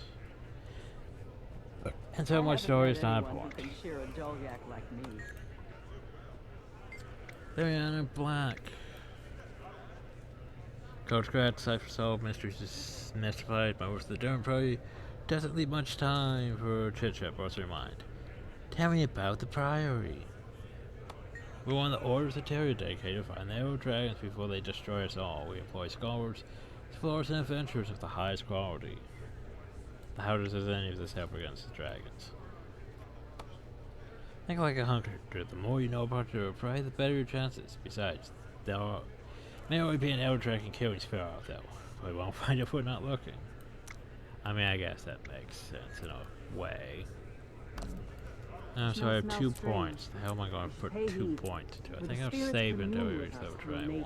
And so my story is not important. Ariana Black. Coach Grat, Cypher solved, mysteries is mystified. My work the Durham Priory doesn't leave much time for chit chat. What's your mind? Tell me about the Priory. We're one of the orders of Terra dedicated to find the arrow dragons before they destroy us all. We employ scholars, explorers, and adventurers of the highest quality. How does any of this help against the dragons? Think like a hunter. The more you know about your prey, the better your chances. Besides, there may only be an elder dragon killing spell out there. We won't find it if we're not looking. I mean, I guess that makes sense in a way. So I have 2 points. The hell am I going to put 2 points into? I think I'll save until we reach level 21.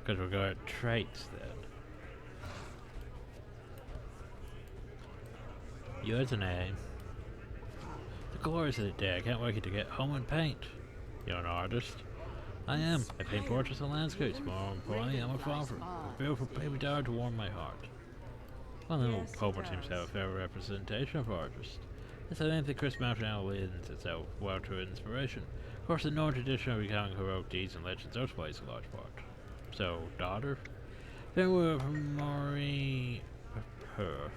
Because we're going to traits then. Yours a name. The glories of the day. I can't wait to get home and paint. You're an artist. I am. I paint portraits and landscapes. More importantly, I'm a father. A beautiful baby daughter to warm my heart. Well, no, Homer seems to have a fair representation of artists. Yes, I think that Chris Mountain lends itself well to inspiration. Of course, the Northern tradition of recounting heroic deeds and legends also plays a large part. So, daughter? Then we're from her.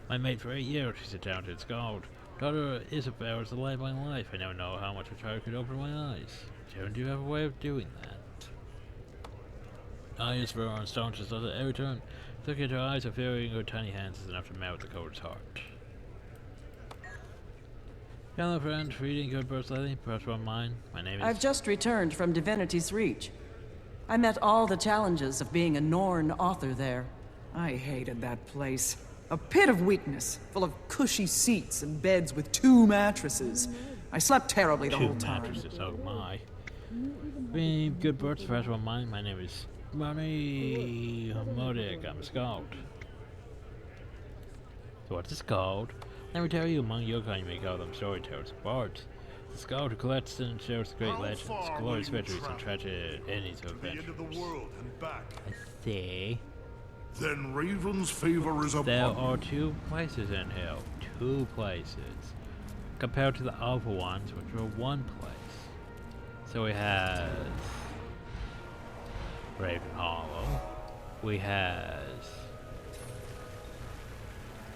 My mate for 8 years, she's a talented scholar. Daughter Isabel is the light of my life. I never know how much a child could open my eyes. Don't you have a way of doing that? I use her on stone just does it every turn. Looking at her eyes and feeling her tiny hands is enough to melt the coldest heart. Hello friend, reading good birds lately? Perhaps one mine. My name is... I've just returned from Divinity's Reach. I met all the challenges of being a Norn author there. I hated that place. A pit of weakness, full of cushy seats and beds with 2 mattresses. I slept terribly the whole time. 2 mattresses, oh my. Being good birds, perhaps one mine. My name is Money Modig. I'm a skald. So what's a skald? Let me tell you, among your kind you may call them storytellers and bards. The skald who collects and shares the great legends, glorious victories, and tragic endings of adventures. I see. Then Raven's favor is upon There are 2 places in hell. 2 places. Compared to the other ones, which are 1 place. So we have Raven Hollow. We have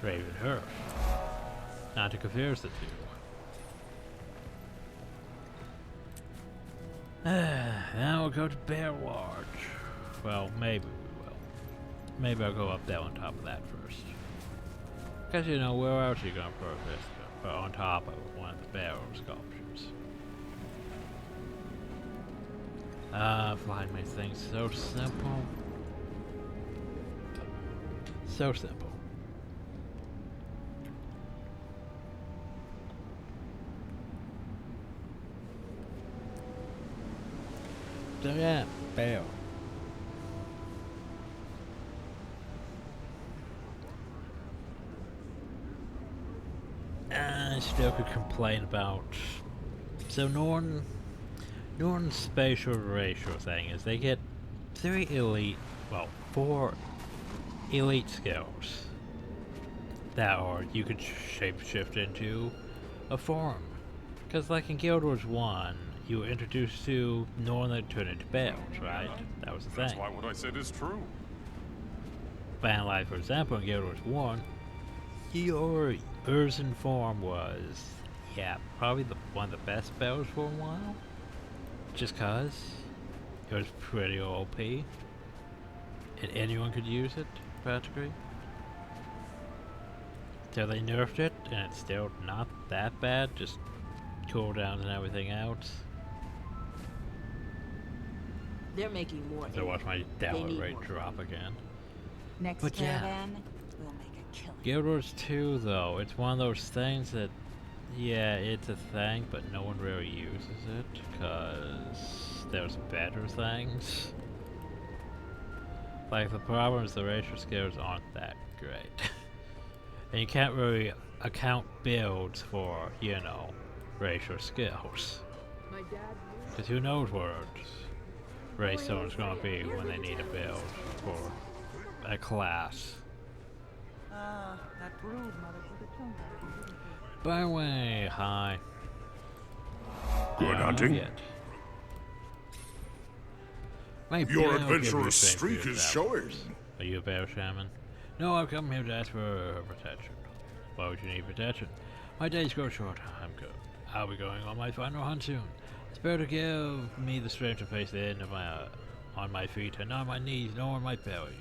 Raven Hearth. Not to confuse the 2. Now we'll go to Bear Lodge. Well, maybe we will. Maybe I'll go up there on top of that first. Because, you know, where else are you going to put this? But on top of one of the barrel sculptures. Flying makes things so simple. So simple. So yeah, barrel. I still could complain about... So Norton's spatial ratio thing is they get 3 elite, well, 4 elite skills that are you could shapeshift into a form. Because like in Guild Wars 1, you were introduced to Norton that turned into bears, right? That was the thing. That's why what I said is true. But like, for example, in Guild Wars 1, your Urzen form was, yeah, probably one of the best spells for a while. Just cause it was pretty OP. And anyone could use it, practically. So they nerfed it, and it's still not that bad, just cooldowns and everything else. They're making more. So watch my download rate drop again. Next but yeah. caravan, we'll make a killing. Guild Wars 2 though, it's one of those things that, yeah, it's a thing, but no one really uses it, because there's better things. Like, the problem is the racial skills aren't that great. And you can't really account builds for, you know, racial skills. My dad knew. Because who knows what race someone's gonna be when they need a build for a class. That brood mother put her tongue out. By the way, hi. Good hunting. Your adventurous streak is showing. Are you a bear shaman? No, I've come here to ask for protection. Why would you need protection? My days grow short. I'm good. I'll be going on my final hunt soon. Spare to give me the strength to face the end of on my feet, and not on my knees, nor on my belly.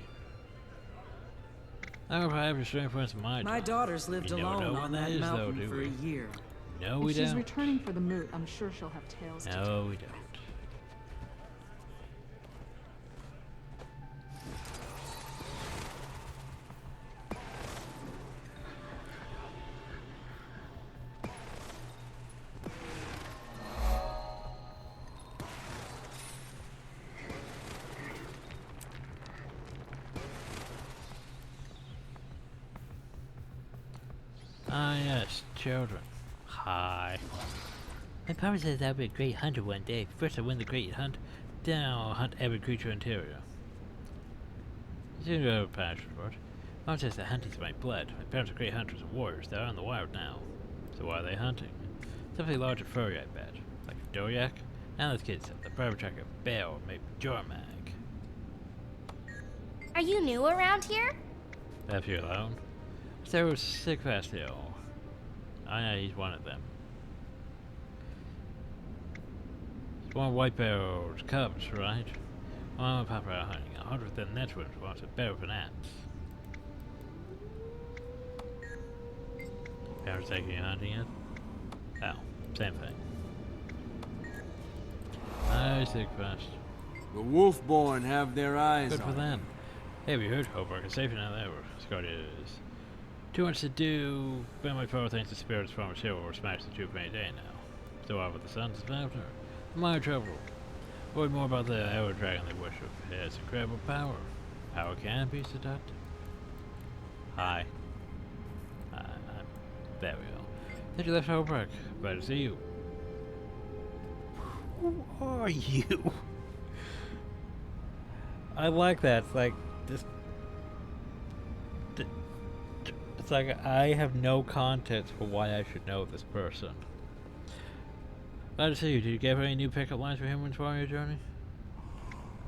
I hope I have your strength for my My daughter's lived alone on that mountain for a year. No, we If don't. she's returning for the moot, I'm sure she'll have tales to tell. No, we don't. Ah, yes, children. Hi. My papa says I'll be a great hunter one day. First I win the great hunt, then I'll hunt every creature in Tyria. You seem to have a passion for it. Mom says that hunting's my blood. My parents are great hunters and warriors. They're on the wild now. So why are they hunting? Something large and furry, I bet. Like a Doriak? Now this kid said they'll probably track a bear or maybe Jormag. Are you new around here? Left you alone? There was sick fast hill. Oh yeah, he's one of them. It's one of White Bear's cubs, right? Mom and Papa are hunting. A hunter with the Netwins wants a bear with an axe. Parents taking you hunting yet? Oh, same thing. I sick fast. The Wolfborn have their eyes Good on for them. Hey, we heard Hobart is safer now than ever. Scott is. Too much to do. Ben my father thinks the spirits from his hill will smash the tube any day now. So out with the sun's after. My trouble. Worry more about the arrow dragon they worship. It has incredible power. Power can be seductive. Hi. There we go. Then you left Hobart. Glad to see you. Who are you? I like that. It's like this. It's like I have no context for why I should know this person. Glad to see you. Did you get any new pickup lines for him when on your journey?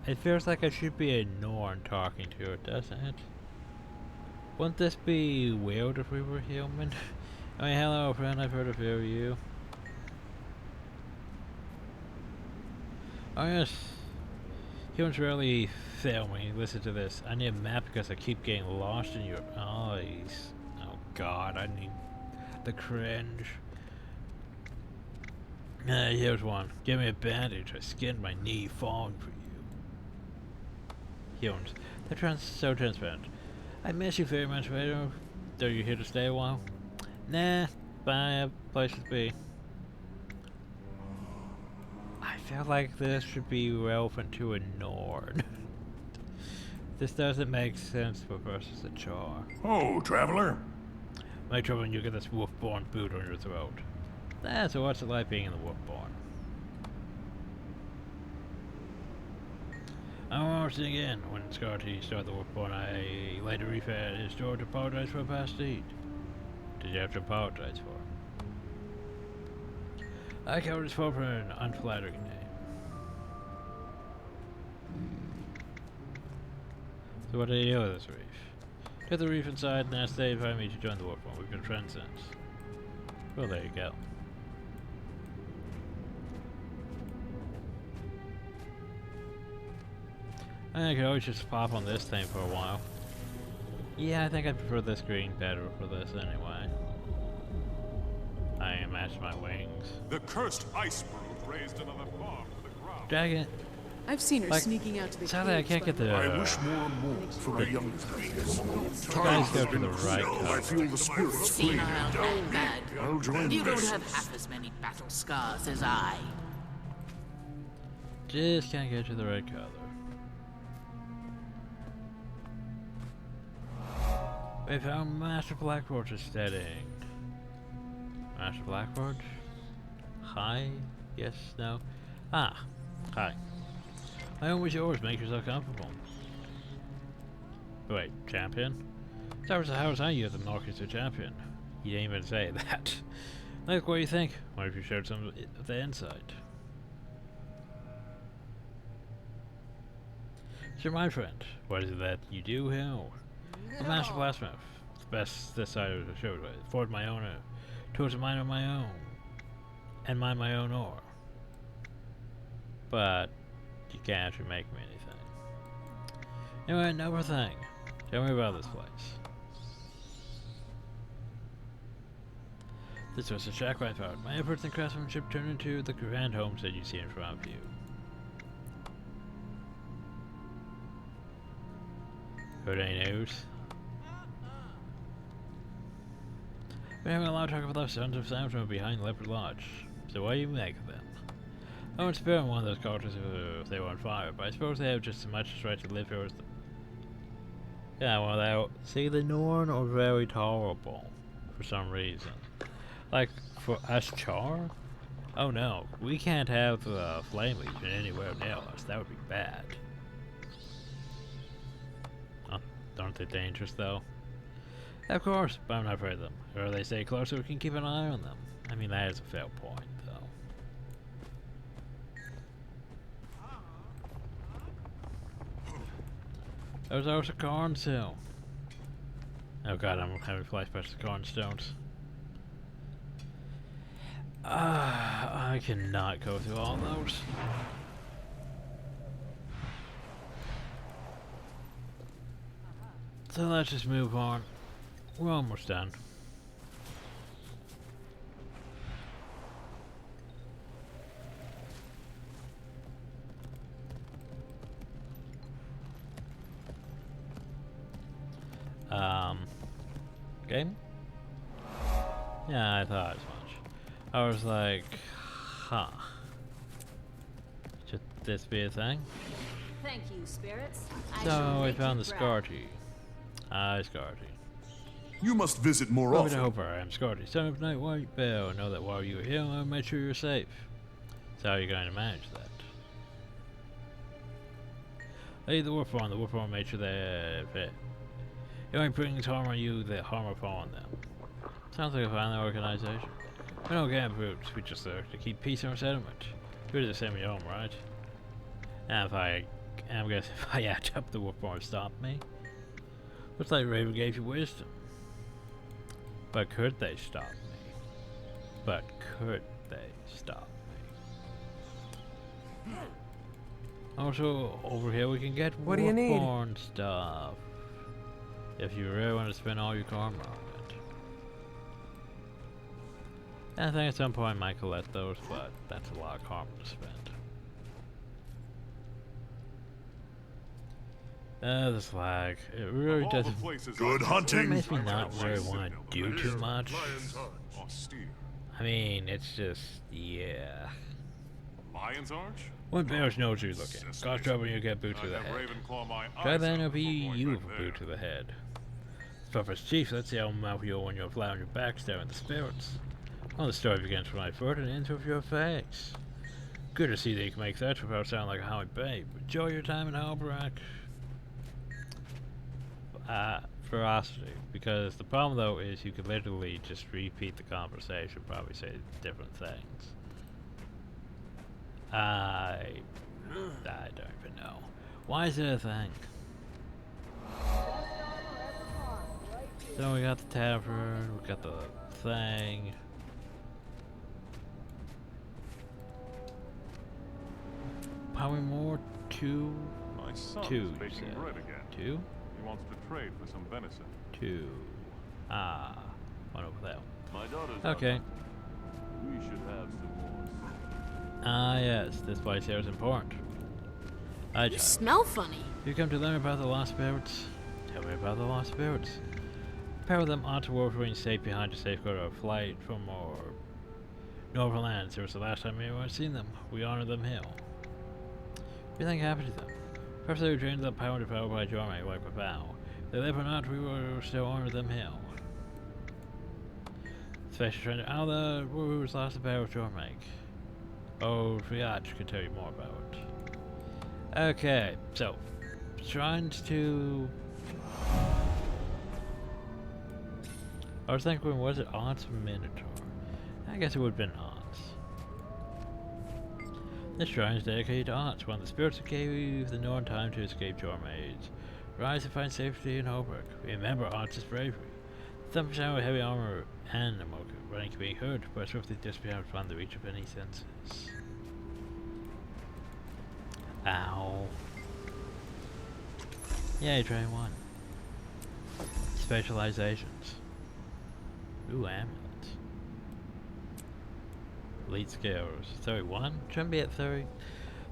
It feels like I should be a Norn talking to it, doesn't it? Wouldn't this be weird if we were human? I mean, hello friend, I've heard of you. Oh yes. Humans rarely fail when you listen to this. I need a map because I keep getting lost in your eyes. Oh god, I need the cringe. Here's one. Give me a bandage. I skinned my knee falling for you. Humans. They're so transparent. I miss you very much, Vader. Are you here to stay a while? Nah, but I have places to be. I feel like this should be relevant to a Nord. This doesn't make sense for versus a Charr. Oh, traveler. My trouble when you get this Wolfborn boot on your throat. So what's it like being in the Wolfborn? I'm almost again. When Scotty started the Wolfborn, I later refed his door to apologize for a past deed. Did you have to apologize for? I covered his fault for an unflattering name. So what do you do with this reef? Get the reef inside and ask they invite me to join the Wolfborn. We've been friends since. Well, there you go. I could always just pop on this thing for a while. Yeah, I think I prefer this green better for this anyway. I match my wings. The cursed ice brood raised another farm to the ground. Dang it. I've seen her Like, sneaking out to the sadly, I can't get the. I wish more and more for my young friends. Time guys go has to been the right filled. I color. feel the spirits flee Senile down. old bad. I'll join You don't this. have half as many battle scars as I. Just can't get to the right color. We found Master Blackroot is steadying. Master Blackroot? Hi? Yes? No? Ah. Hi. My home is yours. Make yourself comfortable. Wait, champion? That was the house I used the Northeaster champion. You didn't even say that. Look, what do you think? What if you showed some of the inside? So my friend, what is it that you do here? A master blacksmith. The best this side of the show. Forge my own tools of mine on my own. And mine my own ore. But you can't actually make me anything. Anyway, another thing. Tell me about this place. This was a shack I found. My efforts in craftsmanship turned into the grand homestead you see in front of you. Heard any news? We're having a lot of talk about the Sons of Sound from behind Leopard Lodge. So what do you make of them? I won't spare one of those cultures if they were on fire, but I suppose they have just as much right to live here as the... Yeah, well, see, the Norn are very tolerable for some reason. Like, for us Charr? Oh no, we can't have Flame Legion anywhere near us. That would be bad. Oh, aren't they dangerous though? Of course, but I'm not afraid of them. The earlier they stay closer, we can keep an eye on them. I mean, that is a fair point, though. There's also cornstone. Oh god, I'm having flashbacks to cornstones. I cannot go through all those. So let's just move on. We're almost done. Game? Yeah, I thought as much. I was like, huh. Should this be a thing? Thank you, spirits. So we found the Scarty. Hi, Scarty. You must visit more Welcome to often. Hopper. I'm Scarty, son of Night White Bear. Know that while you were here, I made sure you're safe. So how are you going to manage that? Hey, the Wolfhorn. The Wolfhorn made sure that if it only brings harm on you, the harm will fall on them. Sounds like a fine organization. We don't get brutes. We just to keep peace in our settlement. You're the same at home, right? And I'm guessing if I act up, the Wolfhorn stop me. Looks like Raven gave you wisdom. But could they stop me? But could they stop me? Also, over here we can get What do you need? Wolfhorn stuff. If you really want to spend all your karma on it. And I think at some point I might collect those, but that's a lot of karma to spend. This lag. It really doesn't... Good It hunting. makes me not really want to do too much. I mean, it's just... yeah. Lion's Arch? When bears knows you're looking. Cause trouble and you get boot to the head. Try then it'll be you with a boot to the head. Purpose Chief, let's see how mouth you'll when you're flat on your back staring at the spirits. Well, the story begins with my foot and ends with your face. Good to see that you can make that without sounding like a Howie babe. Enjoy your time in Albrecht. Ferocity. Because the problem though is you could literally just repeat the conversation, probably say different things. I don't even know. Why is it a thing? So we got the tavern, we got the thing. Probably more two. My son Two, is baking you said. bread again. Two? He wants to trade for some venison. Two. Ah. One over there. My daughter's Okay. out. We should have some more. Ah yes, this place here is important. Hi, You child. smell funny. You come to learn about the lost spirits? Tell me about the lost spirits. Pair them onto Wolverine safe behind to safeguard our flight from our northern lands. It was the last time anyone had seen them. We honor them here. What do you think happened to them? Perhaps they were drained of the power devoured by Jormay like a vow. They live or not, we will still honor them here. Special trainer Alda, who's lost the battle of Jormake. Oh, Triage can tell you more about. Okay, so shrines to. I was thinking, was it Aunts or Minotaur? I guess it would have been Aunts. This shrine is dedicated to Aunts, one of the spirits who gave the Norn time to escape Jormaids. Rise and find safety in Holbrook. Remember Aunts' bravery. Thump sound with heavy armor and a running can be heard, but swiftly disappear beyond the reach of any senses. Ow. Yay, try one. Specializations. Ooh, amulets. Elite skills. 31? Shouldn't be at 30.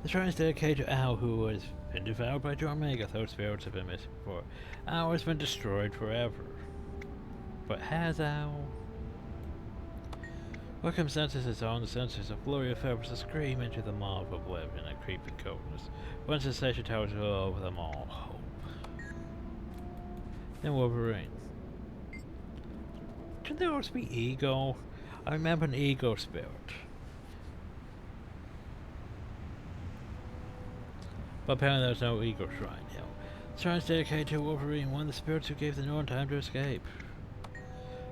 The shrine is dedicated to Al, who has been devoured by Jormega. Those spirits have been missing before. Al has been destroyed forever. But has Al? Welcome senses its own senses of glory of feathers to scream into the maw of oblivion and creeping coldness. One sensation towers over them all. Hope. Then Wolverine. Shouldn't there also be Ego? I remember an Ego spirit. But apparently there's no Ego shrine here. The shrine is dedicated to Wolverine, one of the spirits who gave the Norn time to escape.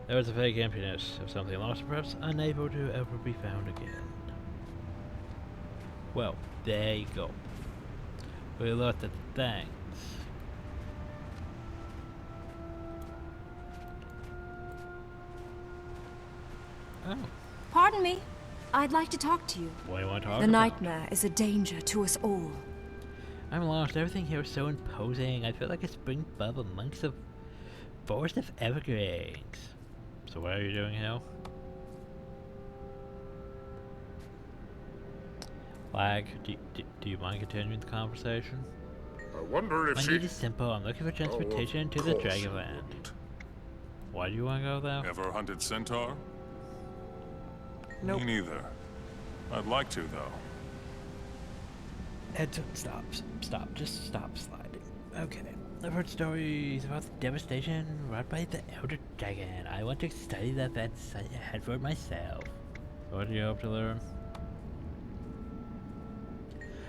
There was a vague emptiness of something lost, perhaps unable to ever be found again. Well, there you go. We looked at the things. Oh. Pardon me. I'd like to talk to you. What do you want to talk The about? nightmare is a danger to us all. I'm lost. Everything here is so imposing. I feel like a spring bubble amongst the forest of evergreens. So what are you doing here? Flag, do you mind continuing the conversation? I wonder if My she... need is simple. I'm looking for transportation to the Dragonland. Why do you want to go there? Ever hunted centaur? Nope. Me neither. I'd like to, though. Ed, stop, just stop sliding. Okay. I've heard stories about the devastation wrought by the Elder Dragon. I want to study that head for myself. What do you hope to learn?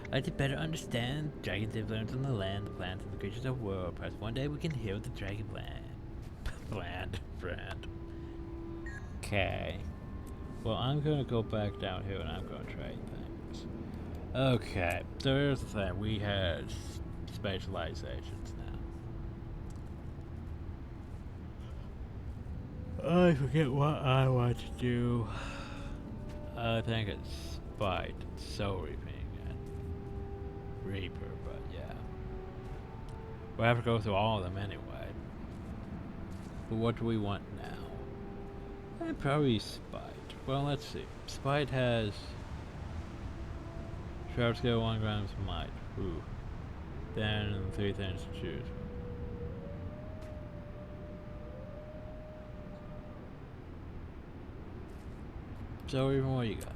I'd like to better understand dragons' influence on the land, the plants, and the creatures of the world. Perhaps one day we can heal the dragon land. Brand. Okay. Well, I'm gonna go back down here and I'm gonna trade things. Okay, so here's the thing. We had specializations now. I forget what I want to do. I think it's Spite, Soul Reaping, and Reaper, but yeah. We'll have to go through all of them anyway. But what do we want now? Probably Spite. Well, let's see. Spite has Shroud Skill, 1 grams of might. Ooh. Then 3 things to choose from. So even what you got?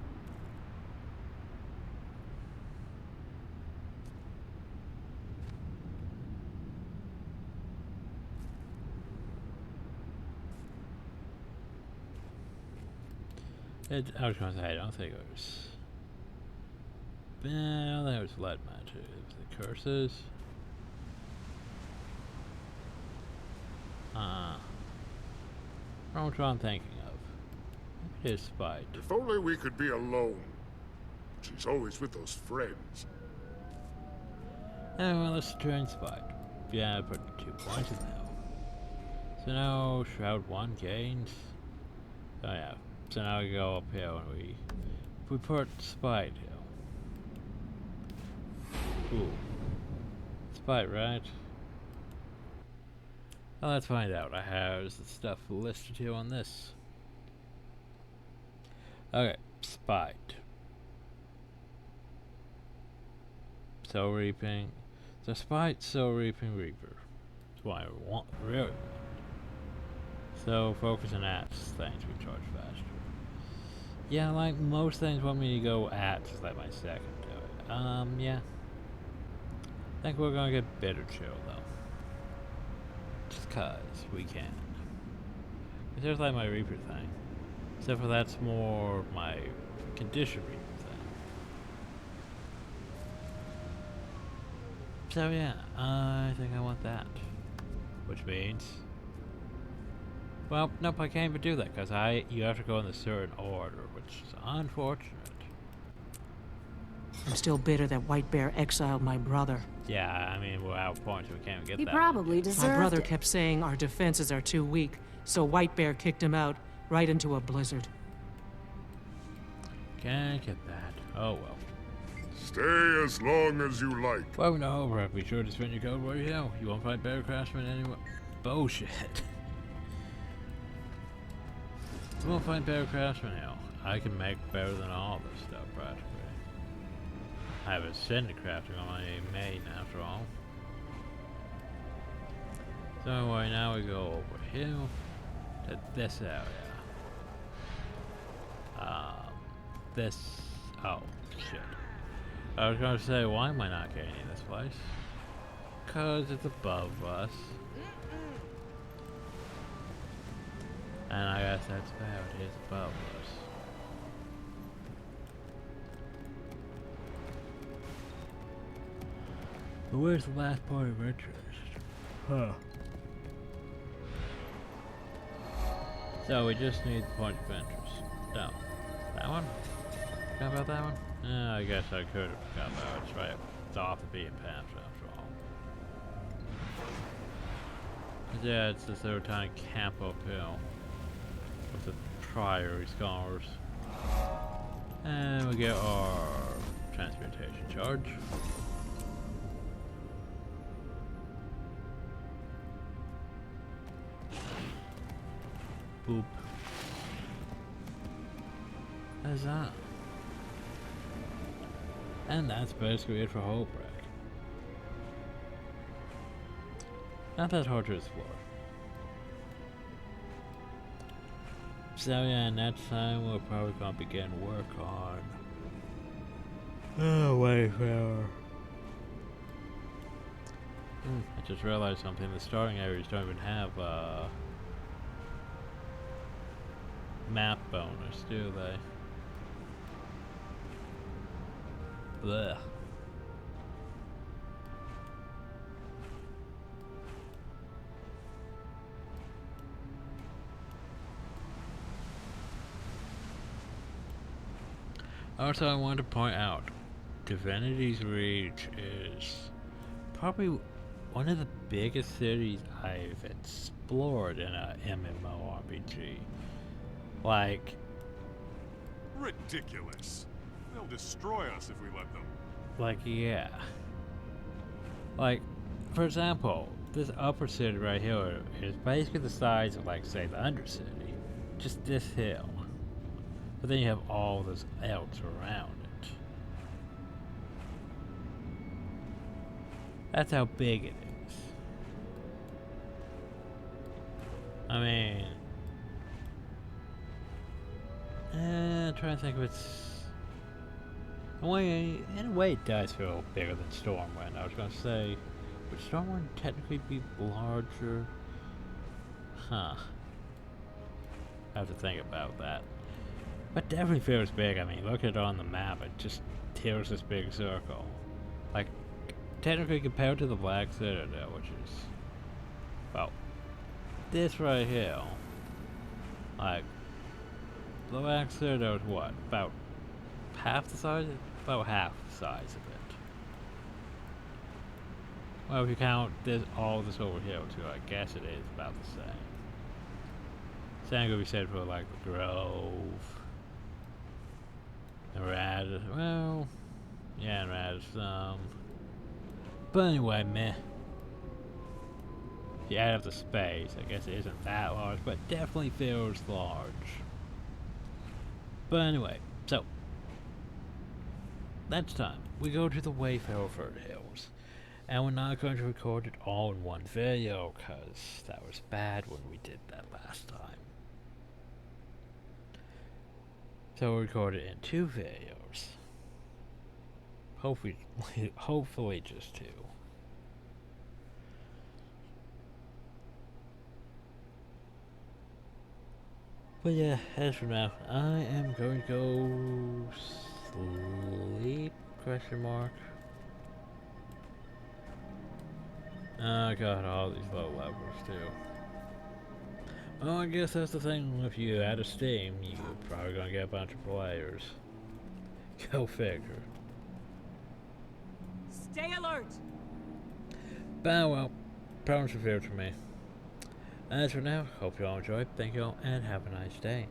I was gonna say, I don't think it was. I don't think it was Lead Magic. It was the curses. I don't know what I'm thinking of. Maybe it is Spite. If only we could be alone. She's always with those friends. Well, let's try Spite. Yeah, I put 2 points in now. So now Shroud 1 gains. Oh yeah. So now we go up here and we put Spite here. Ooh. Spite, right? Well, let's find out. I have the stuff listed here on this. Okay, Spite. Soul Reaping. So Spite, Soul Reaping, Reaper. That's what I want, really want. So focus on ats, things we charge faster. Yeah, like most things want me to go ats, just like my second do it. Yeah. I think we're gonna get Bitter Chill though. just cause we can. It's just like my Reaper thing. Except for that's more my condition Reaper thing. So yeah, I think I want that. Which means... well, nope, I can't even do that, because you have to go in a certain order, which is unfortunate. I'm still bitter that White Bear exiled my brother. Yeah, I mean, we're out of points, so we can't even get He that. probably deserved My brother it. kept saying our defenses are too weak, so White Bear kicked him out, right into a blizzard. Can't get that. Oh well. Stay as long as you like. Well, no, but be sure to spend your code right here. You won't find better craftsmen anywhere. Bullshit. You won't find better craftsmen here. I can make better than all this stuff, practically. I have ascended crafting on my main, after all. So anyway, now we go over here to this area. This... oh, shit. I was gonna say, why am I not gaining this place? Cause it's above us. And I guess that's bad, it is above us. But where's the last point of interest? Huh. So we just need the point of interest. No. That one? Forgot about that one? Yeah, I guess I could have forgot about it. It's right. It's off the beaten path after all. But yeah, it's this little tiny camp uphill with the priory scholars. And we get our transmutation charge. Boop. That's that. And that's basically it for Hope Wreck. Not that hard to explore. So yeah, next time we're probably gonna begin work on... oh, Wayfarer. I just realized something. The starting areas don't even have map bonus, do they? Blech. Also, I want to point out, Divinity's Reach is probably one of the biggest cities I've explored in a MMORPG. Like... ridiculous. They'll destroy us if we let them. like, yeah. Like, for example, this upper city right here is basically the size of, like, say, the undercity. Just this hill. But then you have all this else around it. That's how big it is. I mean... I'm trying to think if it's... in a way it does feel bigger than Stormwind. I was going to say, would Stormwind technically be larger? Huh. I have to think about that. But definitely feels big. I mean, look at it on the map. It just tears this big circle. Like, technically compared to the Black Citadel, which is... well, this right here. Like, the Black Citadel is what? About half the size? About half the size of it. Well, if you count this, all this over here too, I guess it is about the same. Same could be said for like the Grove. And Rad, well, yeah, and Rad some. But anyway, meh. If you add up the space, I guess it isn't that large, but definitely feels large. But anyway, so next time we go to the Wayfarer Hills, and we're not going to record it all in one video because that was bad when we did that last time. So we'll record it in 2 videos. Hopefully just 2. But yeah, as for now, I am going to go sleep, question mark. I got all these low levels too. Well, I guess that's the thing, if you add a Steam, you're probably gonna get a bunch of players. Go figure. Stay alert! But well, problems are feared for me. As for now, hope you all enjoyed, thank you all, and have a nice day.